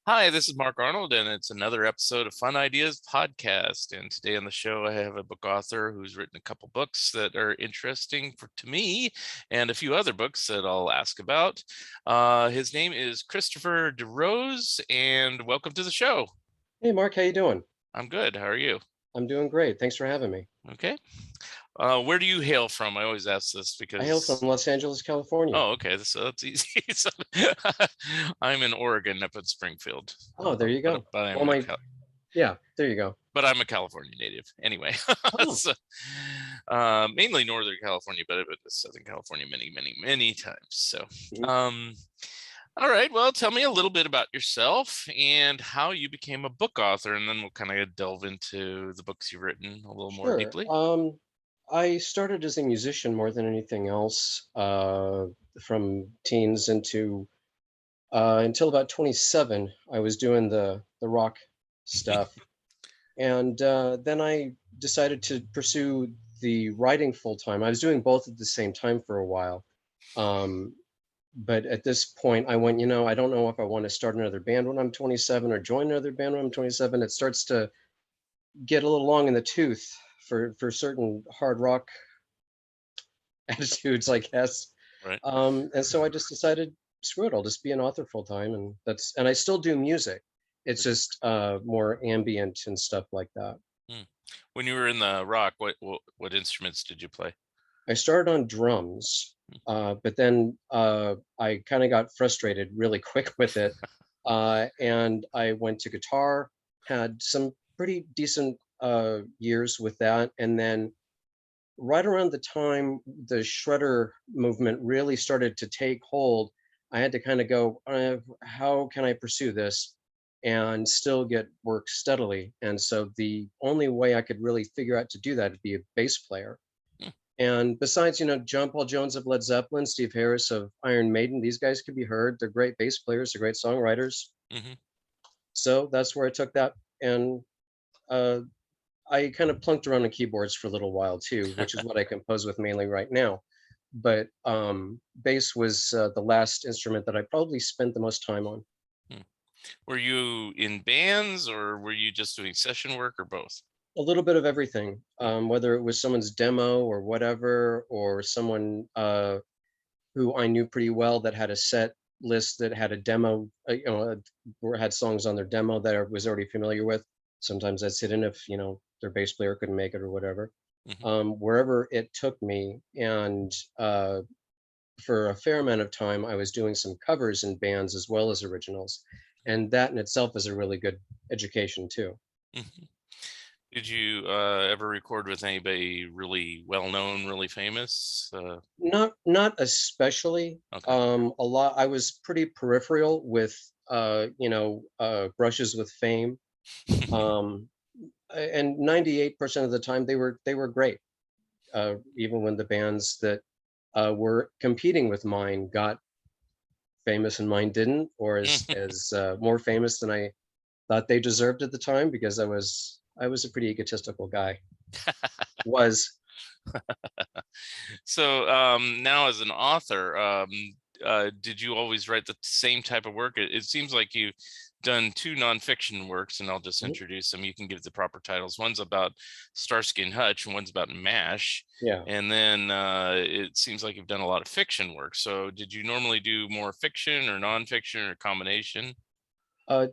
Hi, this is Mark Arnold, and it's another episode of Fun Ideas Podcast. And today on the show, I have a book author who's written a couple books that are interesting to me, and a few other books that I'll ask about. His name is Cristopher DeRose, and welcome to the show. Hey Mark, how you doing? I'm good. How are you? I'm doing great. Thanks for having me. Okay. Where do you hail from? I always ask this I hail from because. Los Angeles, California. Oh, okay. So that's easy. I'm in Oregon, up in Springfield, Oh, there you but go. but Well, I'm a my yeah, there you go. but I'm a California native anyway. Oh, So, mainly Northern California, but I've been to Southern California many, many, many times. So, mhm. um, all right. Well, tell me a little bit about yourself and how you became a book author, and then we'll kind of delve into the books you've written a little more Sure. deeply. I started as a musician more than anything else, from teens into until about 27. I was doing the rock stuff, and then I decided to pursue the writing full time. I was doing both at the same time for a while. Um, but at this point I went, I don't know if I want to start another band when I'm 27 or join another band when I'm 27. It starts to get a little long in the tooth for certain hard rock attitudes, I guess. Right. And so I just decided, screw it, I'll just be an author full time, and I still do music. It's just more ambient and stuff like that. Hmm. When you were in the rock, what instruments did you play? I started on drums, but then I kind of got frustrated really quick with it, and I went to guitar. Had some pretty decent years with that, and then right around the time the shredder movement really started to take hold, I had to kind of go, how can I pursue this and still get work steadily? And so the only way I could really figure out to do that would be a bass player. Hmm. And besides, John Paul Jones of Led Zeppelin, Steve Harris of Iron Maiden, these guys could be heard. They're great bass players, they're great songwriters. Hmm. So that's where I took that. And uh, I kind of plunked around on keyboards for a little while too, which is what I compose with mainly right now. But bass was the last instrument that I probably spent the most time on. Hmm. Were you in bands, or were you just doing session work, or both? A little bit of everything, Hmm. whether it was someone's demo or whatever, or someone who I knew pretty well that had a set list that had a demo, or had songs on their demo that I was already familiar with. Sometimes I'd sit in if, their bass player couldn't make it or whatever. Hmm. Wherever it took me. And for a fair amount of time, I was doing some covers in bands as well as originals. And that in itself is a really good education too. Hmm. Did you ever record with anybody really well known, really famous? Not especially. Okay. A lot. I was pretty peripheral with brushes with fame. Um, and 98% of the time they were great. Even when the bands that were competing with mine got famous and mine didn't, or as more famous than I thought they deserved at the time, because I was a pretty egotistical guy. Was So now, as an author, did you always write the same type of work? It seems like you've done two nonfiction works, and I'll just Mhm. introduce them. You can give the proper titles. One's about Starsky and Hutch, and one's about MASH. Yeah. And then it seems like you've done a lot of fiction work. So did you normally do more fiction or nonfiction or combination?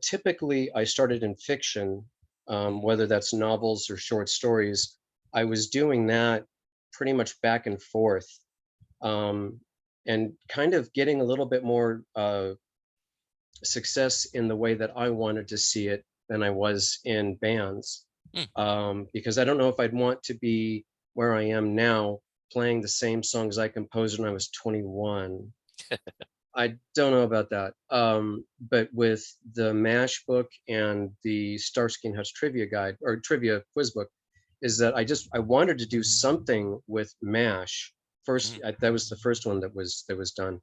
Typically, I started in fiction, Mhm. whether that's novels or short stories. I was doing that pretty much back and forth, um, and kind of getting a little bit more success in the way that I wanted to see it than I was in bands. Hmm. Because I don't know if I'd want to be where I am now, playing the same songs I composed when I was 21. I don't know about that. But with the MASH book and the Starsky and Hutch trivia guide or trivia quiz book, is that I wanted to do something with MASH first. Mhm. That was the first one that was done,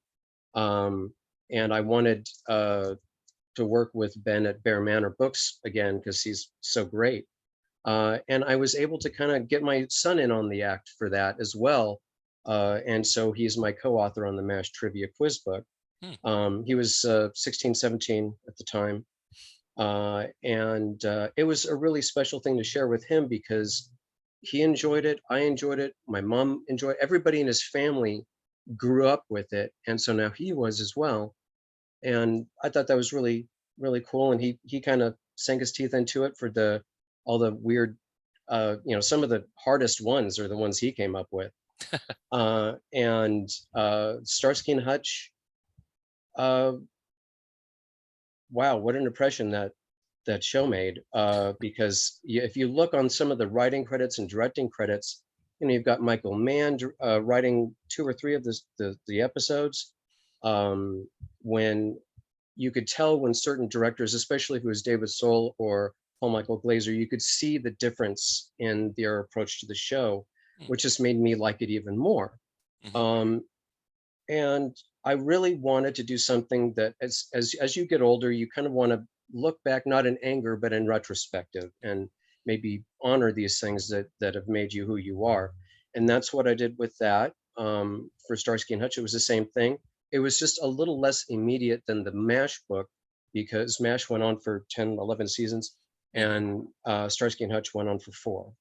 um, and I wanted to work with Ben at Bear Manor Books again because he's so great. And I was able to kind of get my son in on the act for that as well. And so he's my co-author on the MASH trivia quiz book. Hmm. He was 16, 17 at the time. And it was a really special thing to share with him because he enjoyed it. I enjoyed it. My mom enjoyed it. Everybody in his family grew up with it. And so now he was as well. And I thought that was really, really cool. And he kind of sank his teeth into it for all the weird, some of the hardest ones are the ones he came up with. And Starsky and Hutch, uh, wow, what an impression that show made. Because if you look on some of the writing credits and directing credits, you've got Michael Mann writing two or three of the episodes. When you could tell when certain directors, especially if it was David Soul or Paul Michael Glazer, you could see the difference in their approach to the show, Hmm. which just made me like it even more. Mhm. Um, and I really wanted to do something that as you get older, you kind of want to look back, not in anger, but in retrospective, and maybe honor these things that have made you who you are. And that's what I did with that. For Starsky and Hutch, it was the same thing. It was just a little less immediate than the MASH book because MASH went on for 10, 11 seasons, Mhm. and Starsky and Hutch went on for four.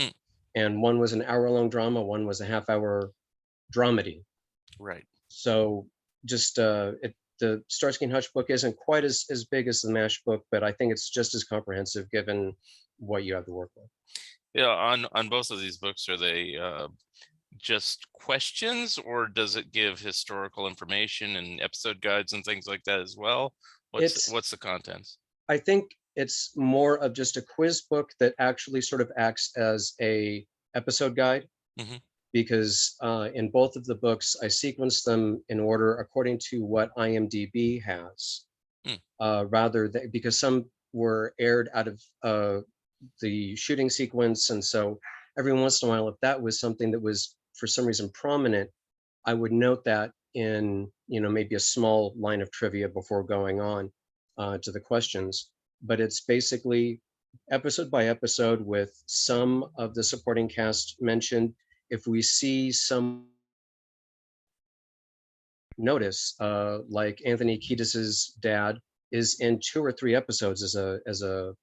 Hmm. And one was an hour-long drama, one was a half-hour dramedy. Right. So just the Starsky and Hutch book isn't quite as big as the MASH book, but I think it's just as comprehensive given what you have to work with. Yeah, on both of these books, are they just questions, or does it give historical information and episode guides and things like that as well? It's What's the contents? I think it's more of just a quiz book that actually sort of acts as a episode guide Hmm. because in both of the books I sequence them in order according to what IMDb has, Hmm. rather than because some were aired out of the shooting sequence. And so every once in a while, if that was something that was for some reason prominent, I would note that in, maybe a small line of trivia before going on to the questions. But it's basically episode by episode with some of the supporting cast mentioned. If we see some notice, like Anthony Kiedis's dad is in two or three episodes as a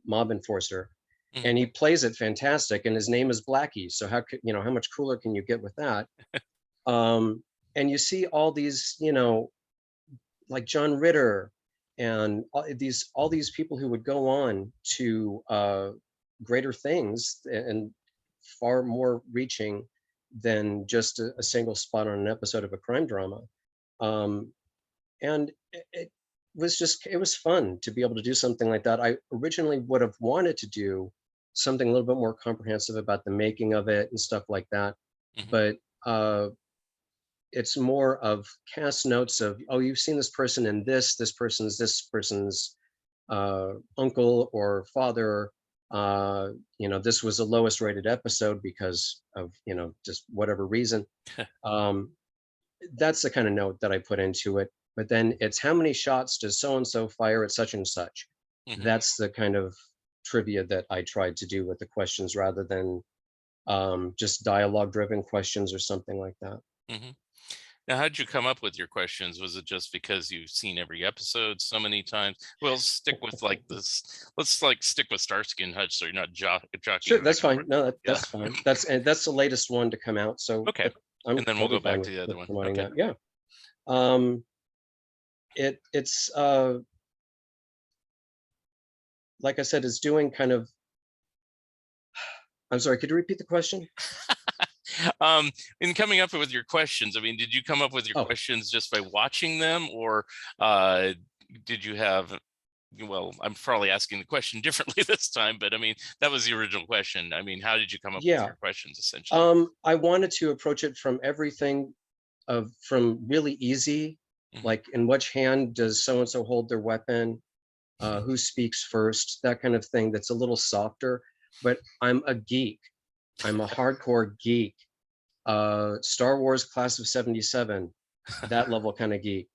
mob enforcer, Hmm. and he plays it fantastic. And his name is Blackie, so how much cooler can you get with that? Um, and you see all these, like John Ritter, and all these people who would go on to greater things and far more reaching than just a single spot on an episode of a crime drama. Um, and it was fun to be able to do something like that. I originally would have wanted to do something a little bit more comprehensive about the making of it and stuff like that, Hmm. but uh, it's more of cast notes of, oh, you've seen this person in this person's uncle or father. This was the lowest rated episode because of just whatever reason. Um, that's the kind of note that I put into it. But then it's how many shots does so and so fire at such and such. Hmm. That's the kind of trivia that I tried to do with the questions rather than just dialogue driven questions or something like that. Hmm. Now, how did you come up with your questions? Was it just because you've seen every episode so many times? Well, stick with like this. Let's like stick with Starsky and Hutch, so you're not Sure, jockeying back that's and fine. forth. No, Yeah. that's fine. That's the latest one to come out, so Okay. I'm And then we'll totally go fine back with, to the other one. promoting Okay. that. Yeah. Um, it's like I said, it's doing kind of. I'm sorry. Could you repeat the question? um, in coming up with your questions, I mean, did you come up with your Oh, questions just by watching them, or uh, did you have? Well, I'm probably asking the question differently this time, but I mean, that was the original question. I mean, how did you come up with yeah. your questions essentially? I wanted to approach it from everything from really easy, Hmm. like in which hand does so and so hold their weapon, who speaks first, that kind of thing. That's a little softer. But I'm a geek. I'm a hardcore geek. Star Wars Class of '77, that level kind of geek.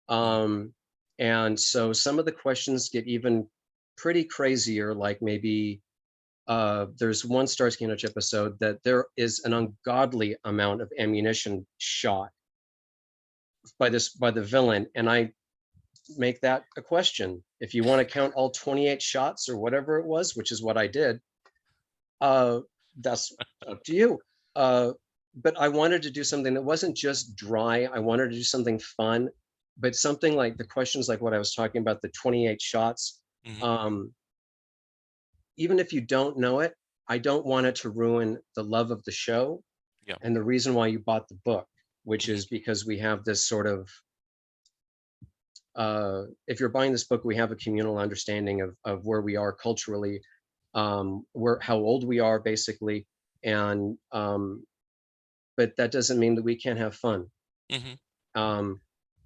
Um, and so some of the questions get even pretty crazier, like maybe there's one Starsky and Hutch episode that there is an ungodly amount of ammunition shot by the villain, and I make that a question. If you want to count all 28 shots or whatever it was, which is what I did, uh, that's up to you. Uh, but I wanted to do something that wasn't just dry. I wanted to do something fun, but something like the questions like what I was talking about, the 28 shots. Hmm. Um, Even if you don't know it, I don't want it to ruin the love of the show Yeah. and the reason why you bought the book, which Hmm. is because we have this sort of if you're buying this book, we have a communal understanding of where we are culturally, where how old we are basically, and but that doesn't mean that we can't have fun. Hmm. Um,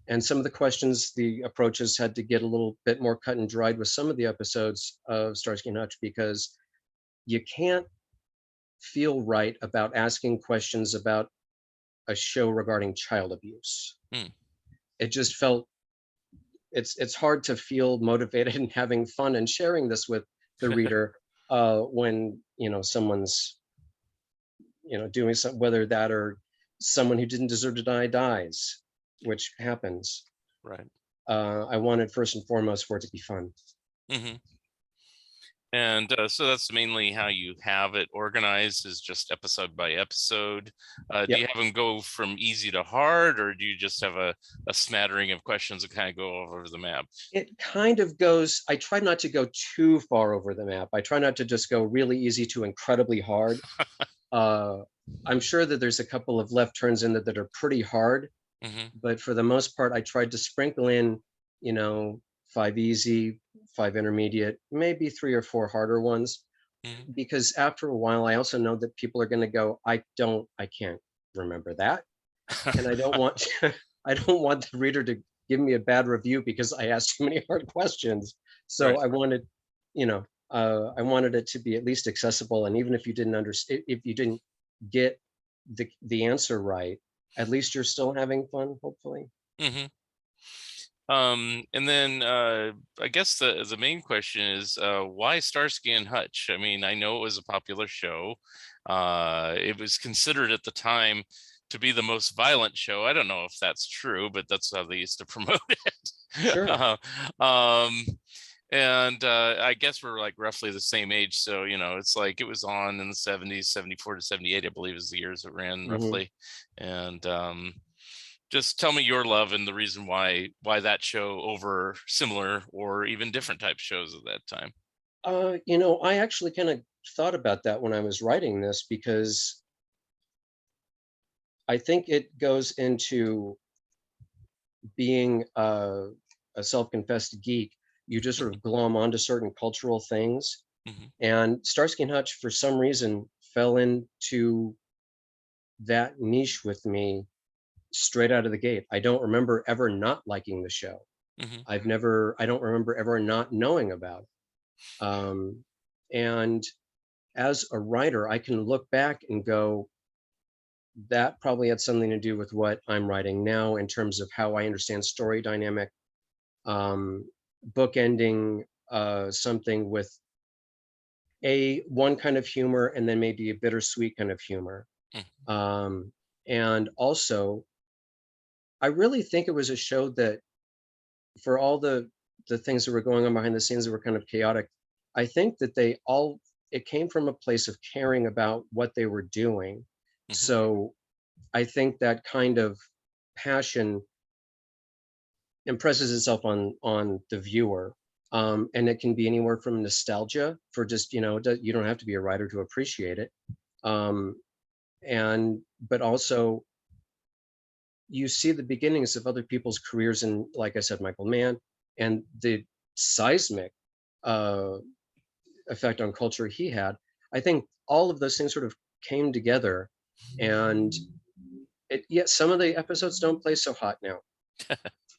and some of the questions, the approaches had to get a little bit more cut and dried with some of the episodes of Starsky and Hutch because you can't feel right about asking questions about a show regarding child abuse. Mm. It just felt it's hard to feel motivated and having fun and sharing this with the reader when someone's doing something, whether that or someone who didn't deserve to die dies, which happens. Right. I wanted first and foremost for it to be fun. Hmm. And so that's mainly how you have it organized, is just episode by episode. Do Yep. you have them go from easy to hard, or do you just have a smattering of questions that kind of go over the map? It kind of goes, I try not to go too far over the map. I try not to just go really easy to incredibly hard. Uh, I'm sure that there's a couple of left turns in that are pretty hard, Hmm. but for the most part, I tried to sprinkle in, you know, 5 easy, 5 intermediate, maybe 3 or 4 harder ones, Hmm. because after a while, I also know that people are going to go, I can't remember that, and I don't want, I don't want the reader to give me a bad review because I asked too many hard questions. So Right. I wanted, I wanted it to be at least accessible, and even if you didn't understand, if you didn't get the answer right, at least you're still having fun, hopefully. Hmm. And then I guess the main question is why Starsky and Hutch? I mean, I know it was a popular show. It was considered at the time to be the most violent show. I don't know if that's true, but that's how they used to promote it. Sure. Um, and I guess we're like roughly the same age, so it's like it was on in the 70s, 74 to 78, I believe, is the years it ran Hmm. roughly. And just tell me your love and the reason why that show over similar or even different type shows at that time. I actually kind of thought about that when I was writing this because I think it goes into being a self-confessed geek. You just sort Hmm. of glom onto certain cultural things. Hmm. And Starsky and Hutch, for some reason, fell into that niche with me straight out of the gate. I don't remember ever not liking the show. Hmm. I don't remember ever not knowing about it. And as a writer, I can look back and go, that probably had something to do with what I'm writing now in terms of how I understand story dynamic, um, bookending something with a one kind of humor and then maybe a bittersweet kind of humor. Um, and also, I really think it was a show that, for all the things that were going on behind the scenes that were kind of chaotic, I think that it came from a place of caring about what they were doing. Hmm. So I think that kind of passion impresses itself on the viewer. And it can be anywhere from nostalgia for just, you don't have to be a writer to appreciate it. Um, and but also you see the beginnings of other people's careers, and like I said, Michael Mann, and the seismic uh, effect on culture he had. I think all of those things sort of came together, and yet some of the episodes don't play so hot now.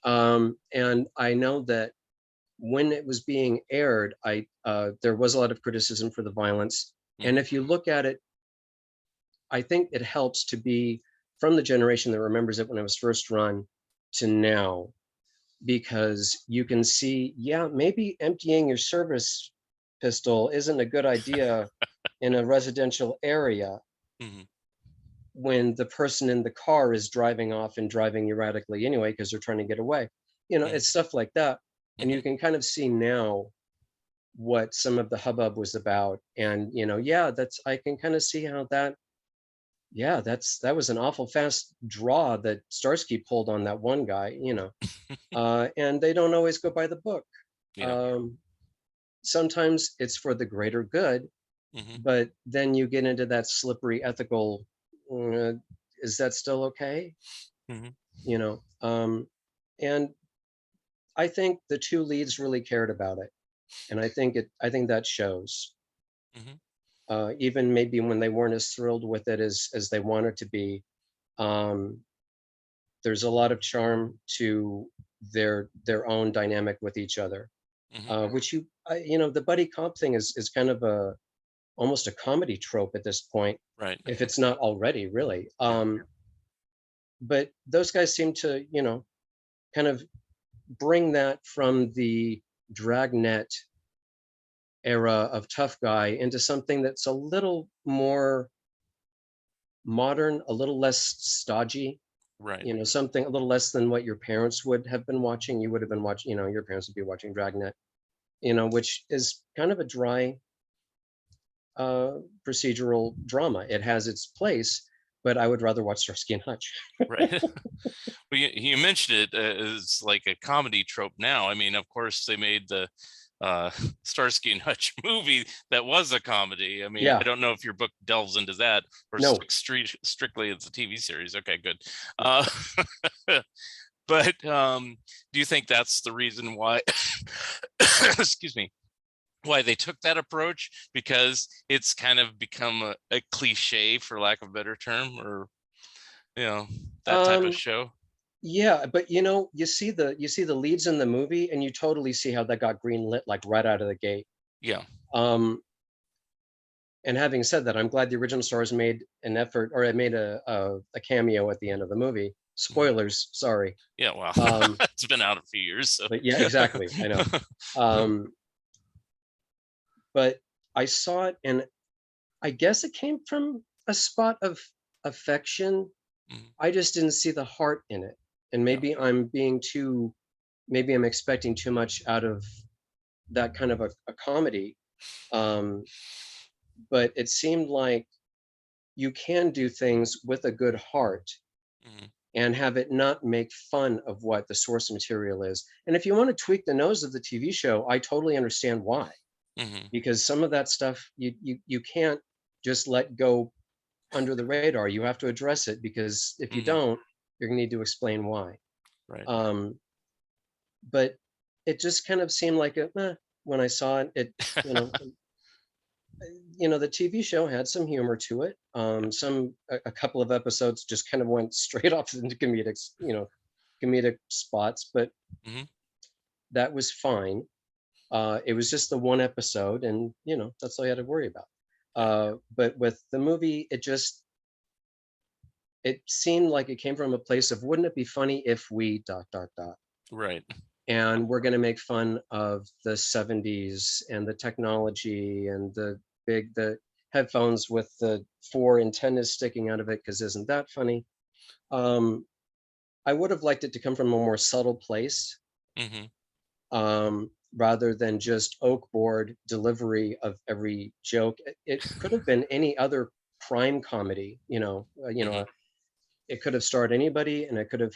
And I know that when it was being aired, I there was a lot of criticism for the violence. And Hmm. if you look at it, I think it helps to be from the generation that remembers it when it was first run to now, because you can see, yeah, maybe emptying your service pistol isn't a good idea in a residential area. Hmm. when the person in the car is driving off and driving erratically anyway because they're trying to get away. Mhm. It's stuff like that. And you Mhm. can kind of see now what some of the hubbub was about. And, yeah, that's I can kind of see how that yeah, that was an awful fast draw that Starsky pulled on that one guy, and they don't always go by the book. Yeah. Um, Sometimes it's for the greater good, Mhm. but then you get into that slippery ethical, uh, is that still okay? Mhm. You know, and I think the two leads really cared about it, and I think that shows. Mhm. Even maybe when they weren't as thrilled with it as they wanted to be, um, there's a lot of charm to their own dynamic with each other, Mhm. which the buddy cop thing is kind of a almost a comedy trope at this point, Right. if it's not already really. Yeah. But those guys seem to, kind of bring that from the dragnet era of tough guy into something that's a little more modern, a little less stodgy, Right. something a little less than what your parents would have been watching. You would have been watching, your parents would be watching Dragnet, which is kind of a dry uh, procedural drama. It has its place, but I would rather watch Starsky and Hutch. Right. Well, you mentioned it as like a comedy trope now. I mean, of course, they made the uh, Starsky and Hutch movie that was a comedy. I mean, I Yeah, don't know if your book delves into that or no. strictly it's a TV series. Okay, good. Uh, but do you think that's the reason why, excuse me, why they took that approach? Because it's kind of become a cliche, for lack of a better term, or, you know, that type of Um, show? yeah, but you see the leads in the movie, and you totally see how that got green lit like right out of the gate. Yeah. Um, and having said that, I'm glad the original stars made an effort, or it made a cameo at the end of the movie. Mhm. Spoilers, sorry. Yeah, well, Um, it's been out a few years, so. but yeah, exactly. I know. Um, but I saw it, and I guess it came from a spot of affection. Mhm. I just didn't see the heart in it, and Yeah. maybe I'm expecting too much out of that kind of a comedy. Um, but it seemed like you can do things with a good heart Mhm. and have it not make fun of what the source material is. And if you want to tweak the nose of the TV show, I totally understand why, Mhm. because some of that stuff you can't just let go under the radar. You have to address it, because if you Mhm. don't, you're gonna need to explain why. Right. Um, but it just kind of seemed like when I saw it. You know, the TV show had some humor to it. A couple of episodes just kind of went straight off into comedic spots, but Mhm. that was fine. It was just the one episode, and that's all you had to worry about. Yeah. But with the movie, it seemed like it came from a place of, wouldn't it be funny if we dot dot dot, Right. and we're going to make fun of the 70s and the technology and the headphones with the four antennas sticking out of it, because isn't that funny? um I would have liked it to come from a more subtle place, Mhm. rather than just oak board delivery of every joke. It could have been any other crime comedy, Mhm. it could have starred anybody, and it could have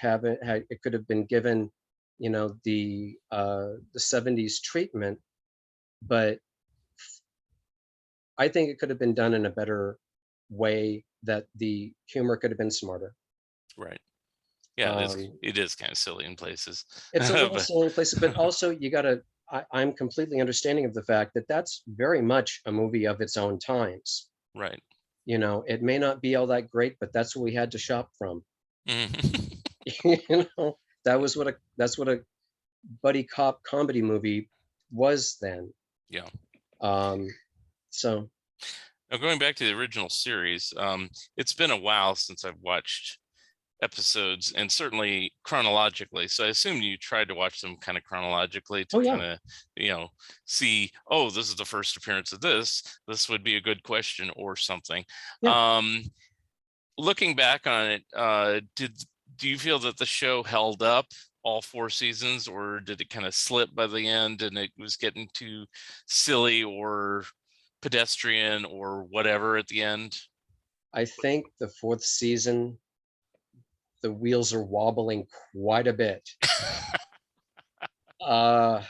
been given, the 70s treatment. But I think it could have been done in a better way, that the humor could have been smarter. Right. Yeah, Um, it is kind of silly in places. it's a little But silly in places, but also I'm completely understanding of the fact that that's very much a movie of its own times. right. It may not be all that great, but that's what we had to shop from. Mhm. That's what a buddy cop comedy movie was then. Yeah. Um, so Now, going back to the original series, it's been a while since I've watched episodes, and certainly chronologically. So I assume you tried to watch them kind of chronologically to oh kind yeah, of, you know, see, oh, this is the first appearance of this. This would be a good question or something. yeah. Um, looking back on it, do you feel that the show held up all 4 seasons, or did it kind of slip by the end and it was getting too silly or pedestrian or whatever at the end? I think the fourth season, the wheels are wobbling quite a bit. Uh,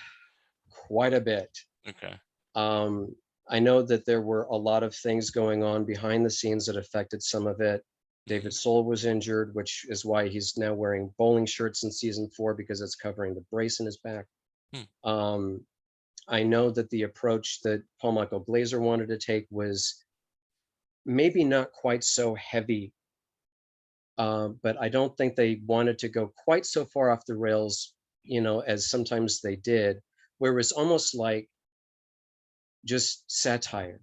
quite a bit. Okay. Um, I know that there were a lot of things going on behind the scenes that affected some of it. David Hmm. Soul was injured, which is why he's now wearing bowling shirts in season 4 because it's covering the brace in his back. Hmm. Um, I know that the approach that Paul Michael Glaser wanted to take was maybe not quite so heavy, but I don't think they wanted to go quite so far off the rails, as sometimes they did, where it was almost like just satire.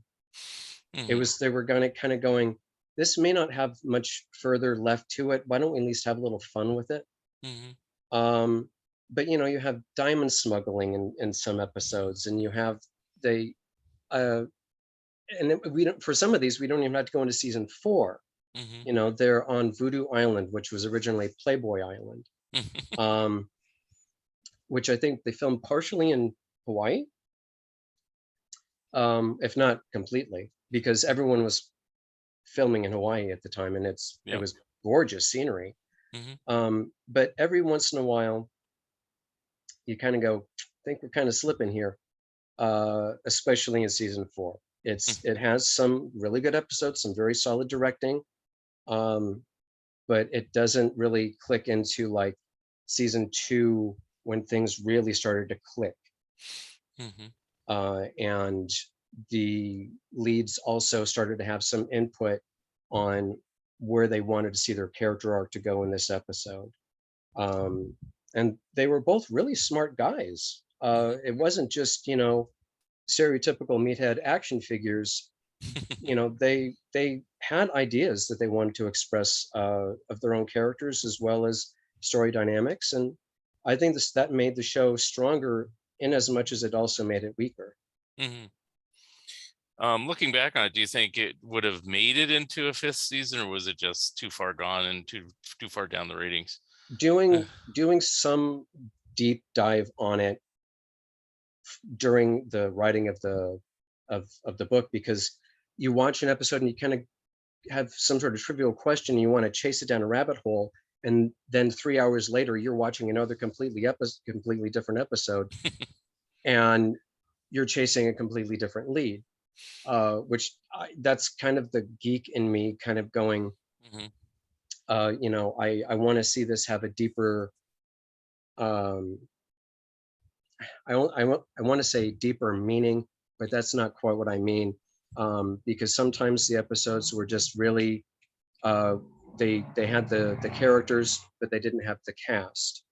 It Hmm. was they were gonna kinda going, "This may not have much further left to it. Why don't we at least have a little fun with it?" Hmm. Um, but, you have diamond smuggling in some episodes, and you have they, uh and we don't for some of these, we don't even have to go into season 4. Hmm. They're on Voodoo Island, which was originally Playboy Island, um, which I think they filmed partially in Hawaii, if not completely, because everyone was filming in Hawaii at the time, and it Yep. was gorgeous scenery. Hmm. But every once in a while, you kind of go, I think we're kind of slipping here, especially in season 4. It has some really good episodes, some very solid directing, um, but it doesn't really click into like season 2 when things really started to click. Hmm. And the leads also started to have some input on where they wanted to see their character arc to go in this episode. Um, and they were both really smart guys. Hmm. It wasn't just, stereotypical meathead action figures. They had ideas that they wanted to express of their own characters as well as story dynamics, and I think that made the show stronger in as much as it also made it weaker. Hmm. Looking back on it, do you think it would have made it into a 5th season, or was it just too far gone and too far down the ratings? Doing some deep dive on it during the writing of the book, because you watch an episode and you kind of have some sort of trivial question and you want to chase it down a rabbit hole, and then 3 hours later you're watching another completely different episode, and you're chasing a completely different lead, that's kind of the geek in me kind of going, Hmm. I want to see this have a deeper, um, I want to say deeper meaning, but that's not quite what I mean, because sometimes the episodes were just really, uh, they had the characters, but they didn't have the cast.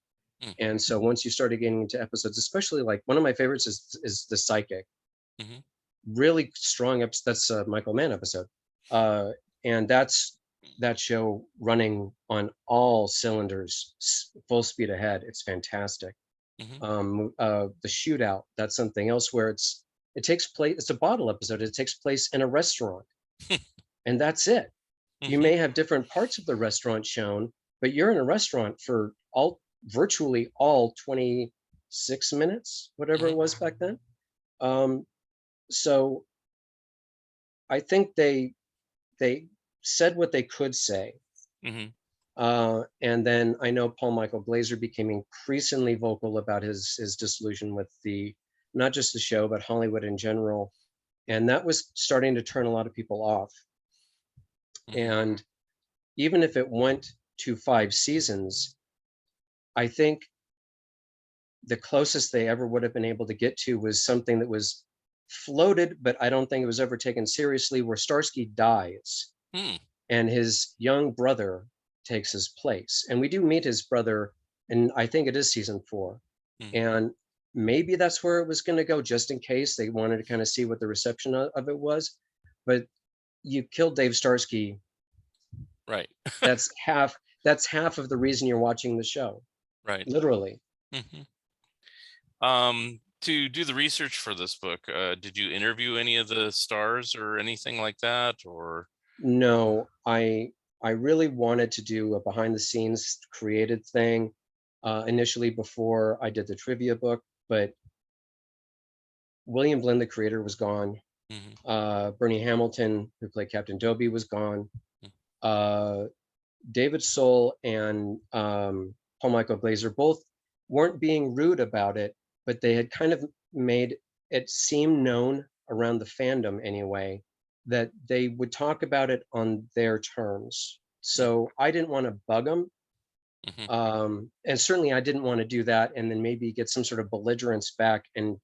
And so once you started getting into episodes, especially like one of my favorites is the psychic, Hmm. really strong episode. That's a Michael Mann episode, uh, and that's that show running on all cylinders, full speed ahead. It's fantastic. Hmm. The shootout, that's something else where it takes place. It's a bottle episode. It takes place in a restaurant, and that's it. You Hmm. may have different parts of the restaurant shown, but you're in a restaurant for virtually all 26 minutes, whatever it Hmm. was back then. Um, so I think they said what they could say. Hmm. And then I know Paul Michael Glaser became increasingly vocal about his disillusion with the not just the show but Hollywood in general, and that was starting to turn a lot of people off. Hmm. And even if it went to 5 seasons, I think the closest they ever would have been able to get to was something that was floated, but I don't think it was ever taken seriously, where Starsky dies Hmm. and his young brother takes his place. And we do meet his brother, and I think it is season 4. Hmm. And maybe that's where it was going to go, just in case they wanted to kind of see what the reception of it was. But you killed Dave Starsky. Right. That's half. That's half of the reason you're watching the show, Right. literally. Hmm. To do the research for this book, did you interview any of the stars or anything like that, or? No, I really wanted to do a behind the scenes created thing initially before I did the trivia book, but William Blinn, the creator, was gone. Mhm. Bernie Hamilton, who played Captain Dobie, was gone. Mm. Uh, David Soul and Paul Michael Glaser both weren't being rude about it, but they had kind of made it seem known around the fandom anyway that they would talk about it on their terms. Mm. So I didn't want to bug them. Mhm. And certainly I didn't want to do that and then maybe get some sort of belligerence back, and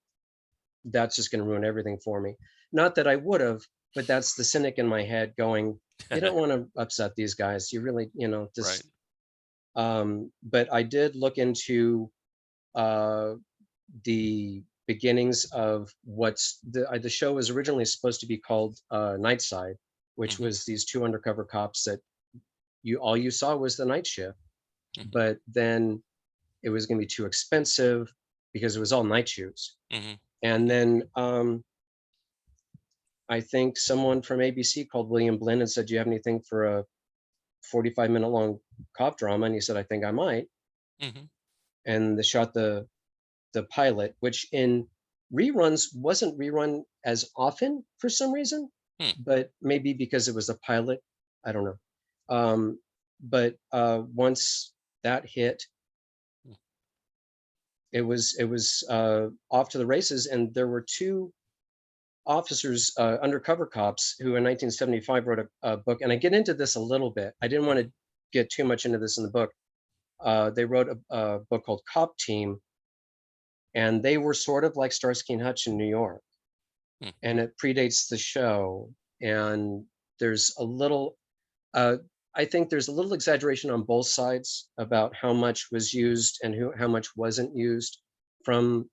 that's just going to ruin everything for me. Not that I would have, but that's the cynic in my head going, you don't want to upset these guys. You really, Right. just but I did look into uh, the beginnings of what's the show was originally supposed to be called Nightside, which Mhm. was these two undercover cops that you saw was the night shift, Mhm. but then it was going to be too expensive because it was all night shoots. Mhm. And then I think someone from ABC called William Blinn and said, "Do you have anything for a 45-minute long cop drama?" And he said, "I think I might." Mhm. And they shot the pilot, which in reruns wasn't rerun as often for some reason, Hmm. but maybe because it was a pilot, I don't know. But once that hit, Mm. it was off to the races, and there were two officers, undercover cops, who in 1975 wrote a book, and I get into this a little bit. I didn't want Mhm. to get too much into this in the book. They wrote a book called Cop Team, and they were sort of like Starsky and Hutch in New York, Hmm. and it predates the show. And there's a little, uh, I think there's a little exaggeration on both sides about how much was used and how much wasn't used from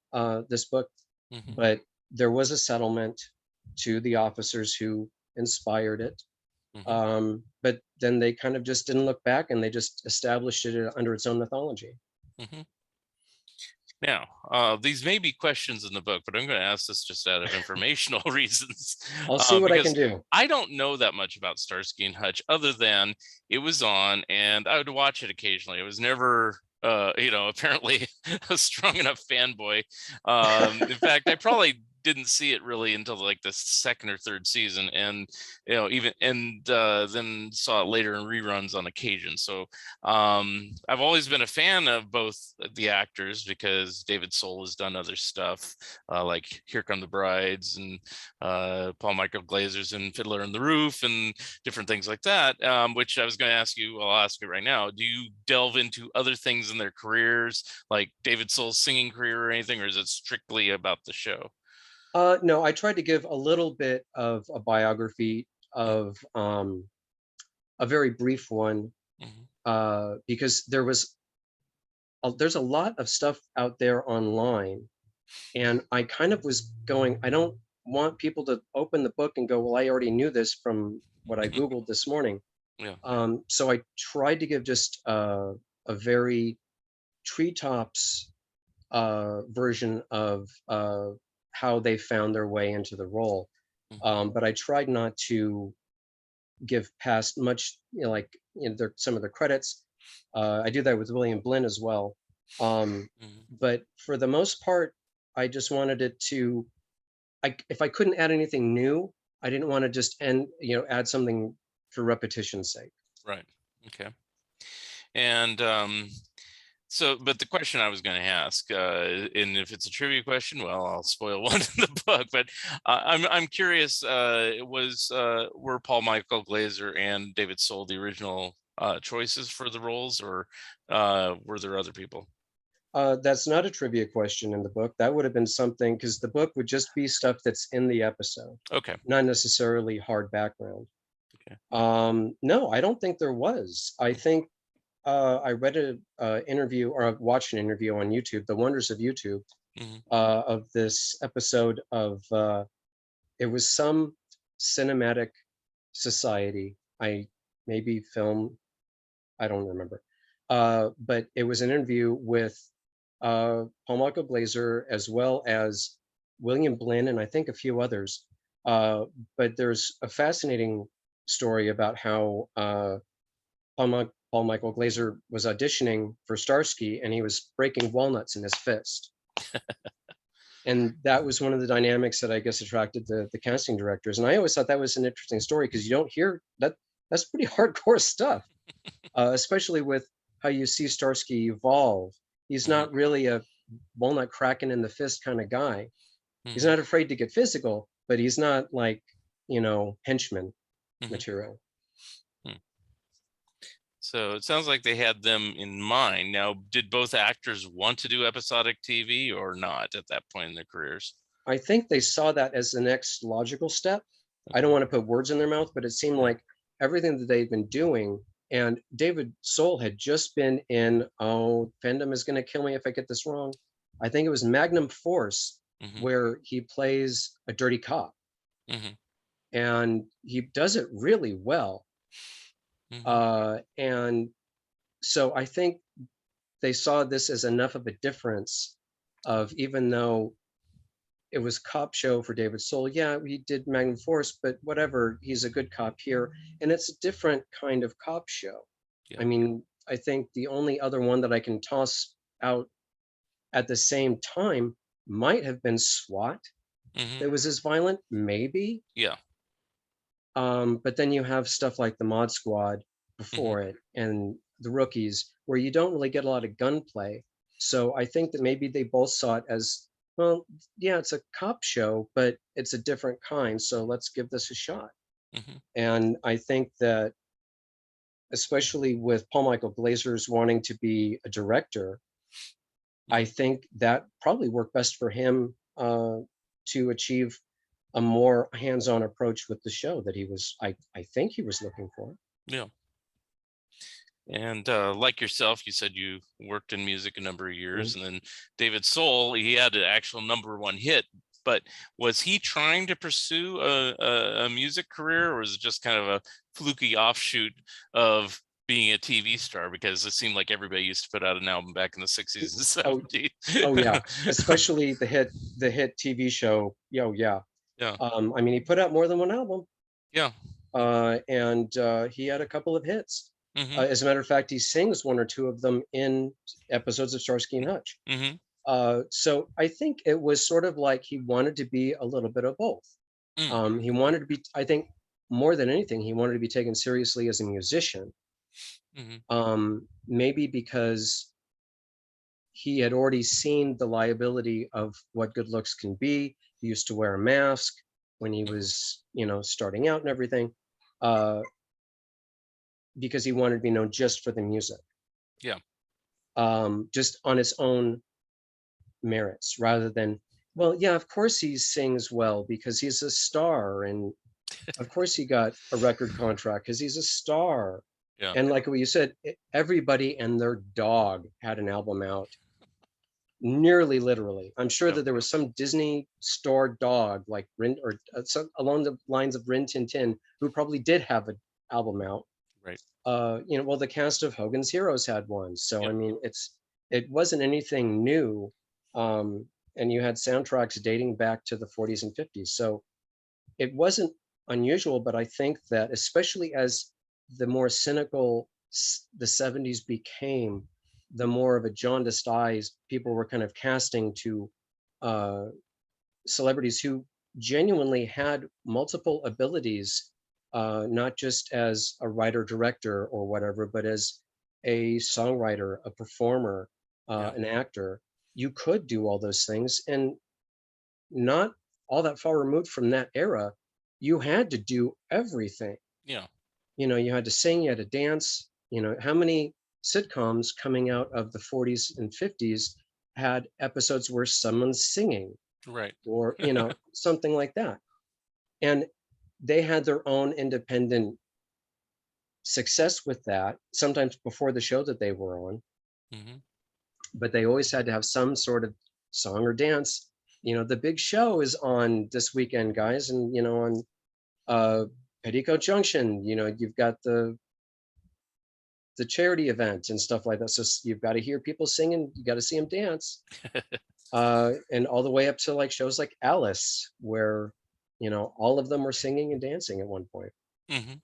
this book. Mhm. But there was a settlement to the officers who inspired it. Mhm. But then they kind of just didn't look back, and they just established it under its own mythology. Mhm. Now, these may be questions in the book, but I'm going to ask this just out of informational reasons, I'll see what I can because do. I don't know that much about Starsky and Hutch other than it was on and I would watch it occasionally. It was never, apparently a strong enough fanboy. In fact, I probably didn't see it really until like the second or third season, and even and then saw it later in reruns on occasion. So I've always been a fan of both the actors because David Soul has done other stuff like Here Come the Brides and Paul Michael Glazer's in Fiddler on the Roof and different things like that. Which I was going to ask you. I'll ask it right now. Do you delve into other things in their careers, like David Soul's singing career or anything, or is it strictly about the show? No, I tried to give a little bit of a biography Mm. of a very brief one, Mhm. because there's a lot of stuff out there online, and I kind of was going, I don't want people to open the book and go, well, I already knew this from what I googled this morning. Yeah. So I tried to give just a very treetops version of how they found their way into the role. Mhm. But I tried not to give past much, some of the credits. I do that with William Blinn as well. Mhm. But for the most part, I just wanted it to. If I couldn't add anything new, I didn't want to just add something for repetition's sake. Right. Okay. And so, but the question I was going to ask, and if it's a trivia question, well, I'll spoil one in the book. But I'm curious. Were Paul Michael Glaser and David Soul the original choices for the roles, or were there other people? That's not a trivia question in the book. That would have been something, because the book would just be stuff that's in the episode, Okay. not necessarily hard background. Okay. No, I don't think there was. I think I read a interview, or I watched an interview on YouTube, The Wonders of YouTube, Mm-hmm. of this episode of it was some cinematic society. I maybe film, I don't remember. But it was an interview with Paul Michael Glaser as well as William Blinn and I think a few others. Uh, but there's a fascinating story about how Paul Michael Glaser was auditioning for Starsky, and he was breaking walnuts in his fist. And that was one of the dynamics that I guess attracted the casting directors. And I always thought that was an interesting story because you don't hear that. That's pretty hardcore stuff, especially with how you see Starsky evolve. He's Hmm. not really a walnut cracking in the fist kind of guy. He's Hmm. not afraid to get physical, but he's not like, henchman Hmm. material. So it sounds like they had them in mind. Now, did both actors want to do episodic TV or not at that point in their careers? I think they saw that as the next logical step. I don't Okay. want to put words in their mouth, but it seemed Yeah. like everything that they've been doing, and David Soul had just been in, oh, fandom is going to kill me if I get this wrong. I think it was Magnum Force, Hmm. where he plays a dirty cop, Hmm. and he does it really well. Hmm. And so I think they saw this as enough of a difference of, even though it was cop show for David Soul. Yeah, he did Magnum Force, but whatever, he's a good cop here. And it's a different kind of cop show. I Yeah. mean, I think the only other one that I can toss out at the same time might have been SWAT. Hmm. That was as violent, maybe. Yeah. But then you have stuff like the Mod Squad Hmm. before it and the Rookies, where you don't really get a lot of gunplay. So I think that maybe they both saw it as, well, yeah, it's a cop show, but it's a different kind. So let's give this a shot. Hmm. And I think that, especially with Paul Michael Glazer's wanting to be a director, I Hmm. think that probably worked best for him, to achieve a more hands-on approach with the show that I think he was looking for. Yeah. And like yourself, you said you worked in music a number of years, Mhm. and then David Soul, he had an actual #1 hit. But was he trying to pursue a music career, or was it just kind of a fluky offshoot of being a TV star? Because it seemed like everybody used to put out an album back in the '60s and Oh, '70s. oh yeah, especially the hit TV show. Yo, yeah. Yeah, I mean, he put out more than one album, yeah. and he had a couple of hits. Hmm. As a matter of fact, he sings one or two of them in episodes of Starsky and Hutch. Hmm. So I think it was sort of like he wanted to be a little bit of both. Mm. He wanted to be, I think, more than anything, he wanted to be taken seriously as a musician. Hmm. Maybe because he had already seen the liability of what good looks can be. He used to wear a mask when he Hmm. was, starting out and everything, uh, because he wanted to be known just for the music, Yeah. just on its own merits, rather than, well, yeah, of course he sings well because he's a star, and of course he got a record contract because he's a star. Yeah. And like what you said, everybody and their dog had an album out. Nearly literally. I'm sure Yeah. that there was some Disney store dog like Rin, or some along the lines of Rin Tin Tin, who probably did have an album out. Right. Well, the cast of Hogan's Heroes had one. So Yeah. I mean, it wasn't anything new. And you had soundtracks dating back to the 40s and 50s. So it wasn't unusual, but I think that, especially as the more cynical the 70s became, the more of a jaundiced eyes people were kind of casting to uh, celebrities who genuinely had multiple abilities, not just as a writer director or whatever, but as a songwriter, a performer, Yeah. an actor. You could do all those things, and not all that far removed from that era, you had to do everything. Yeah. You had to sing, you had to dance. How many sitcoms coming out of the 40s and 50s had episodes where someone's singing, Right. or, something like that? And they had their own independent success with that, sometimes before the show that they were on, Hmm. but they always had to have some sort of song or dance. The big show is on this weekend, guys, and on uh Petticoat Junction, you've got the charity event and stuff like that. So you've got to hear people singing, you got to see them dance. And all the way up to like shows like Alice, where all of them were singing and dancing at one point. Hmm.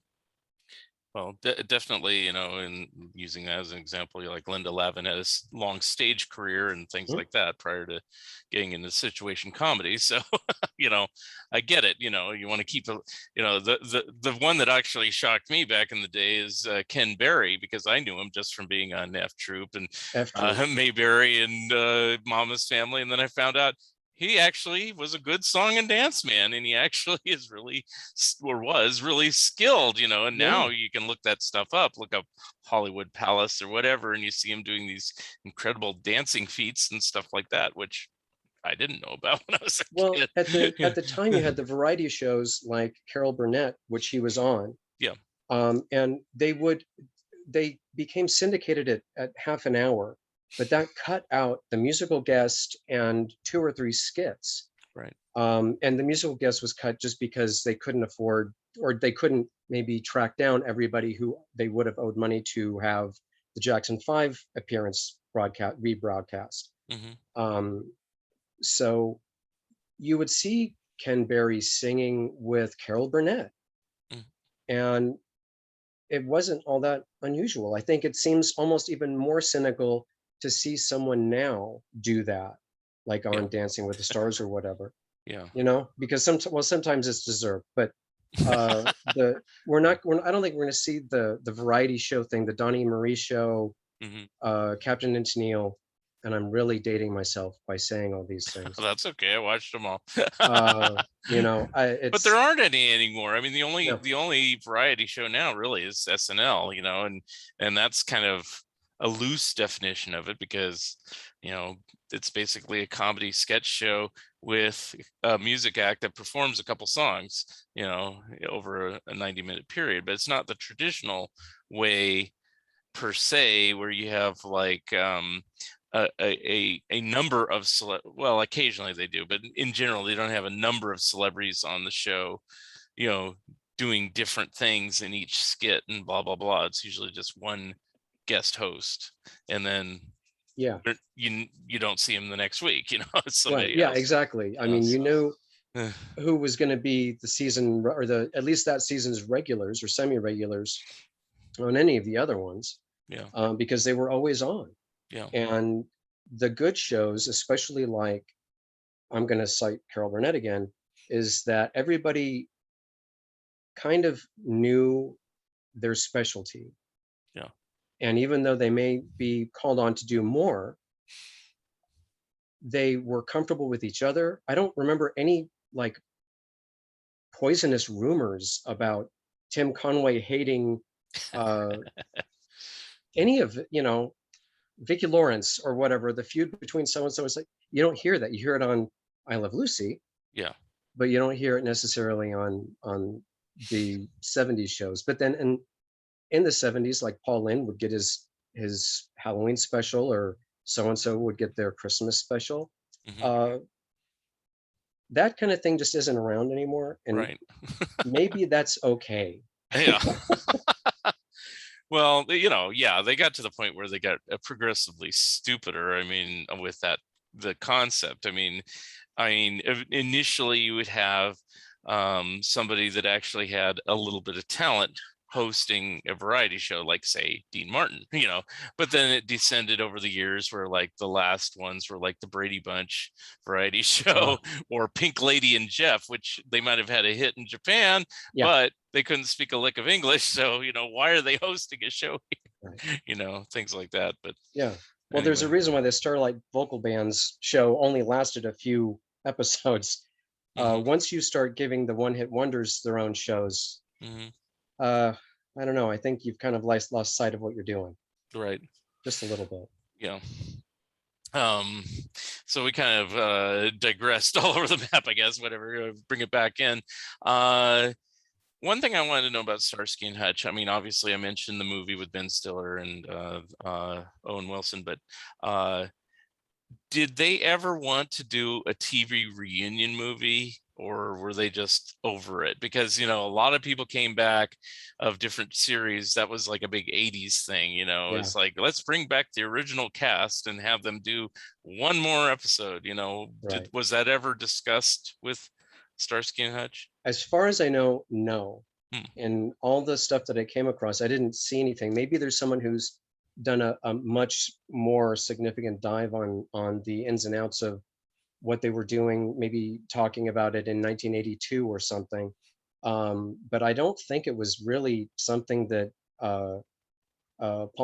Well, definitely, and using that as an example, like Linda Lavin had a long stage career and things Mhm. like that prior to getting into situation comedy. So, you know, I get it. You want to keep the one that actually shocked me back in the day is Ken Berry, because I knew him just from being on F Troop and F Troop. Mayberry and Mama's Family, and then I found out he actually was a good song and dance man, and he actually is really or was really skilled, and now Yeah. you can look that stuff up, look up Hollywood Palace or whatever, and you see him doing these incredible dancing feats and stuff like that, which I didn't know about when I was a Well, kid. at the time, you had the variety shows like Carol Burnett, which he was on, Yeah, and they became syndicated at half an hour, but that cut out the musical guest and 2 or 3 skits. right. And the musical guest was cut just because they couldn't afford, or they couldn't maybe track down everybody who they would have owed money to have the Jackson 5 appearance rebroadcast. Hmm. Um, so you would see Ken Berry singing with Carol Burnett, and it wasn't all that unusual. I think it seems almost even more cynical to see someone now do that, like Yeah, on Dancing with the Stars or whatever, yeah. because sometimes it's deserved, but the I don't think we're going to see the variety show thing, the Donnie Marie show, Hmm. Captain and Tennille, and I'm really dating myself by saying all these things. That's okay. I watched them all. But there It's aren't any anymore. I mean, the only no, the only variety show now really is SNL, and that's kind of a loose definition of it, because you know it's basically a comedy sketch show with a music act that performs a couple songs, over a 90-minute period. But it's not the traditional way per se, where you have like a number of well, occasionally they do, but in general they don't have a number of celebrities on the show, you know doing different things in each skit and blah blah blah. It's usually just one guest host, and then yeah. you don't see him the next week. It's Right. somebody Yeah, else. exactly. I mean, you So knew who was going to be the season or the at least that season's regulars or semi-regulars on any of the other ones, yeah, because they were always on. yeah, And the good shows, especially like I'm going to cite Carol Burnett again, is that everybody kind of knew their specialty. yeah. And even though they may be called on to do more, they were comfortable with each other. I don't remember any like poisonous rumors about Tim Conway hating uh, any of Vicki Lawrence or whatever. The feud between so and so is like you don't hear that. You hear it on I Love Lucy, Yeah. but you don't hear it necessarily on the '70s shows. But then in the '70s, like Paul Lynde would get his Halloween special, or so and so would get their Christmas special. Hmm. Uh, that kind of thing just isn't around anymore, and Right. maybe that's okay. Yeah. Well, yeah, they got to the point where they got progressively stupider. I mean, with the concept. I mean, initially you would have somebody that actually had a little bit of talent hosting a variety show, like say Dean Martin, but then it descended over the years, where like the last ones were like the Brady Bunch variety show, Uh, or Pink Lady and Jeff, which they might have had a hit in Japan, yeah, but they couldn't speak a lick of English. So, why are they hosting a show right. here? Things like that. But Yeah. Well, there's a anyway. reason why the Starlight Vocal Band's show only lasted a few episodes. Hmm. Once you start giving the one-hit wonders their own shows, Hmm. uh, I don't know. I think you've kind of lost sight of what you're doing Right. just a little bit. Yeah. Um, so we kind of digressed all over the map, I guess. Whatever, bring it back in. Uh, One thing I wanted to know about Starsky and Hutch. I mean, obviously, I mentioned the movie with Ben Stiller and Owen Wilson, but uh, did they ever want to do a TV reunion movie, or were they just over it? Because, a lot of people came back of different series. That was like a big 80s thing, Yeah, it's like, let's bring back the original cast and have them do one more episode. right. Was that ever discussed with Starsky and Hutch? As far as I know, no. Hmm. And all the stuff that I came across, I didn't see anything. Maybe there's someone who's done a much more significant dive on the ins and outs of what they were doing, maybe talking about it in 1982 or something. But I don't think it was really something that Paul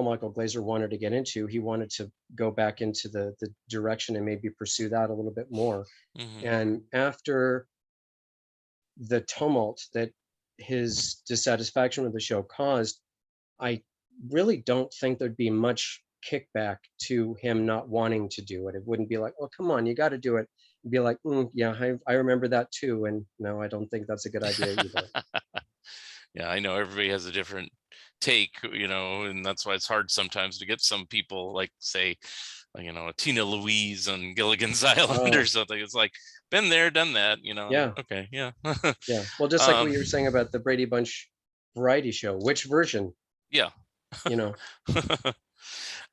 Michael Glaser wanted to get into. He wanted to go back into the direction and maybe pursue that a little bit more. Hmm. And after the tumult that his dissatisfaction with the show caused, I really don't think there'd be much kickback to him not wanting to do it. It wouldn't be like, "Oh, come on, you got to do it." It'd be like, "Yeah, I remember that too." And no, I don't think that's a good idea either. Yeah, I know everybody has a different take, and that's why it's hard sometimes to get some people like, say, a Tina Louise on Gilligan's Island or Oh, something. It's like, been there, done that, yeah, okay, yeah. yeah. Well, just like what um, you were saying about the Brady Bunch variety show, which version? yeah. You know,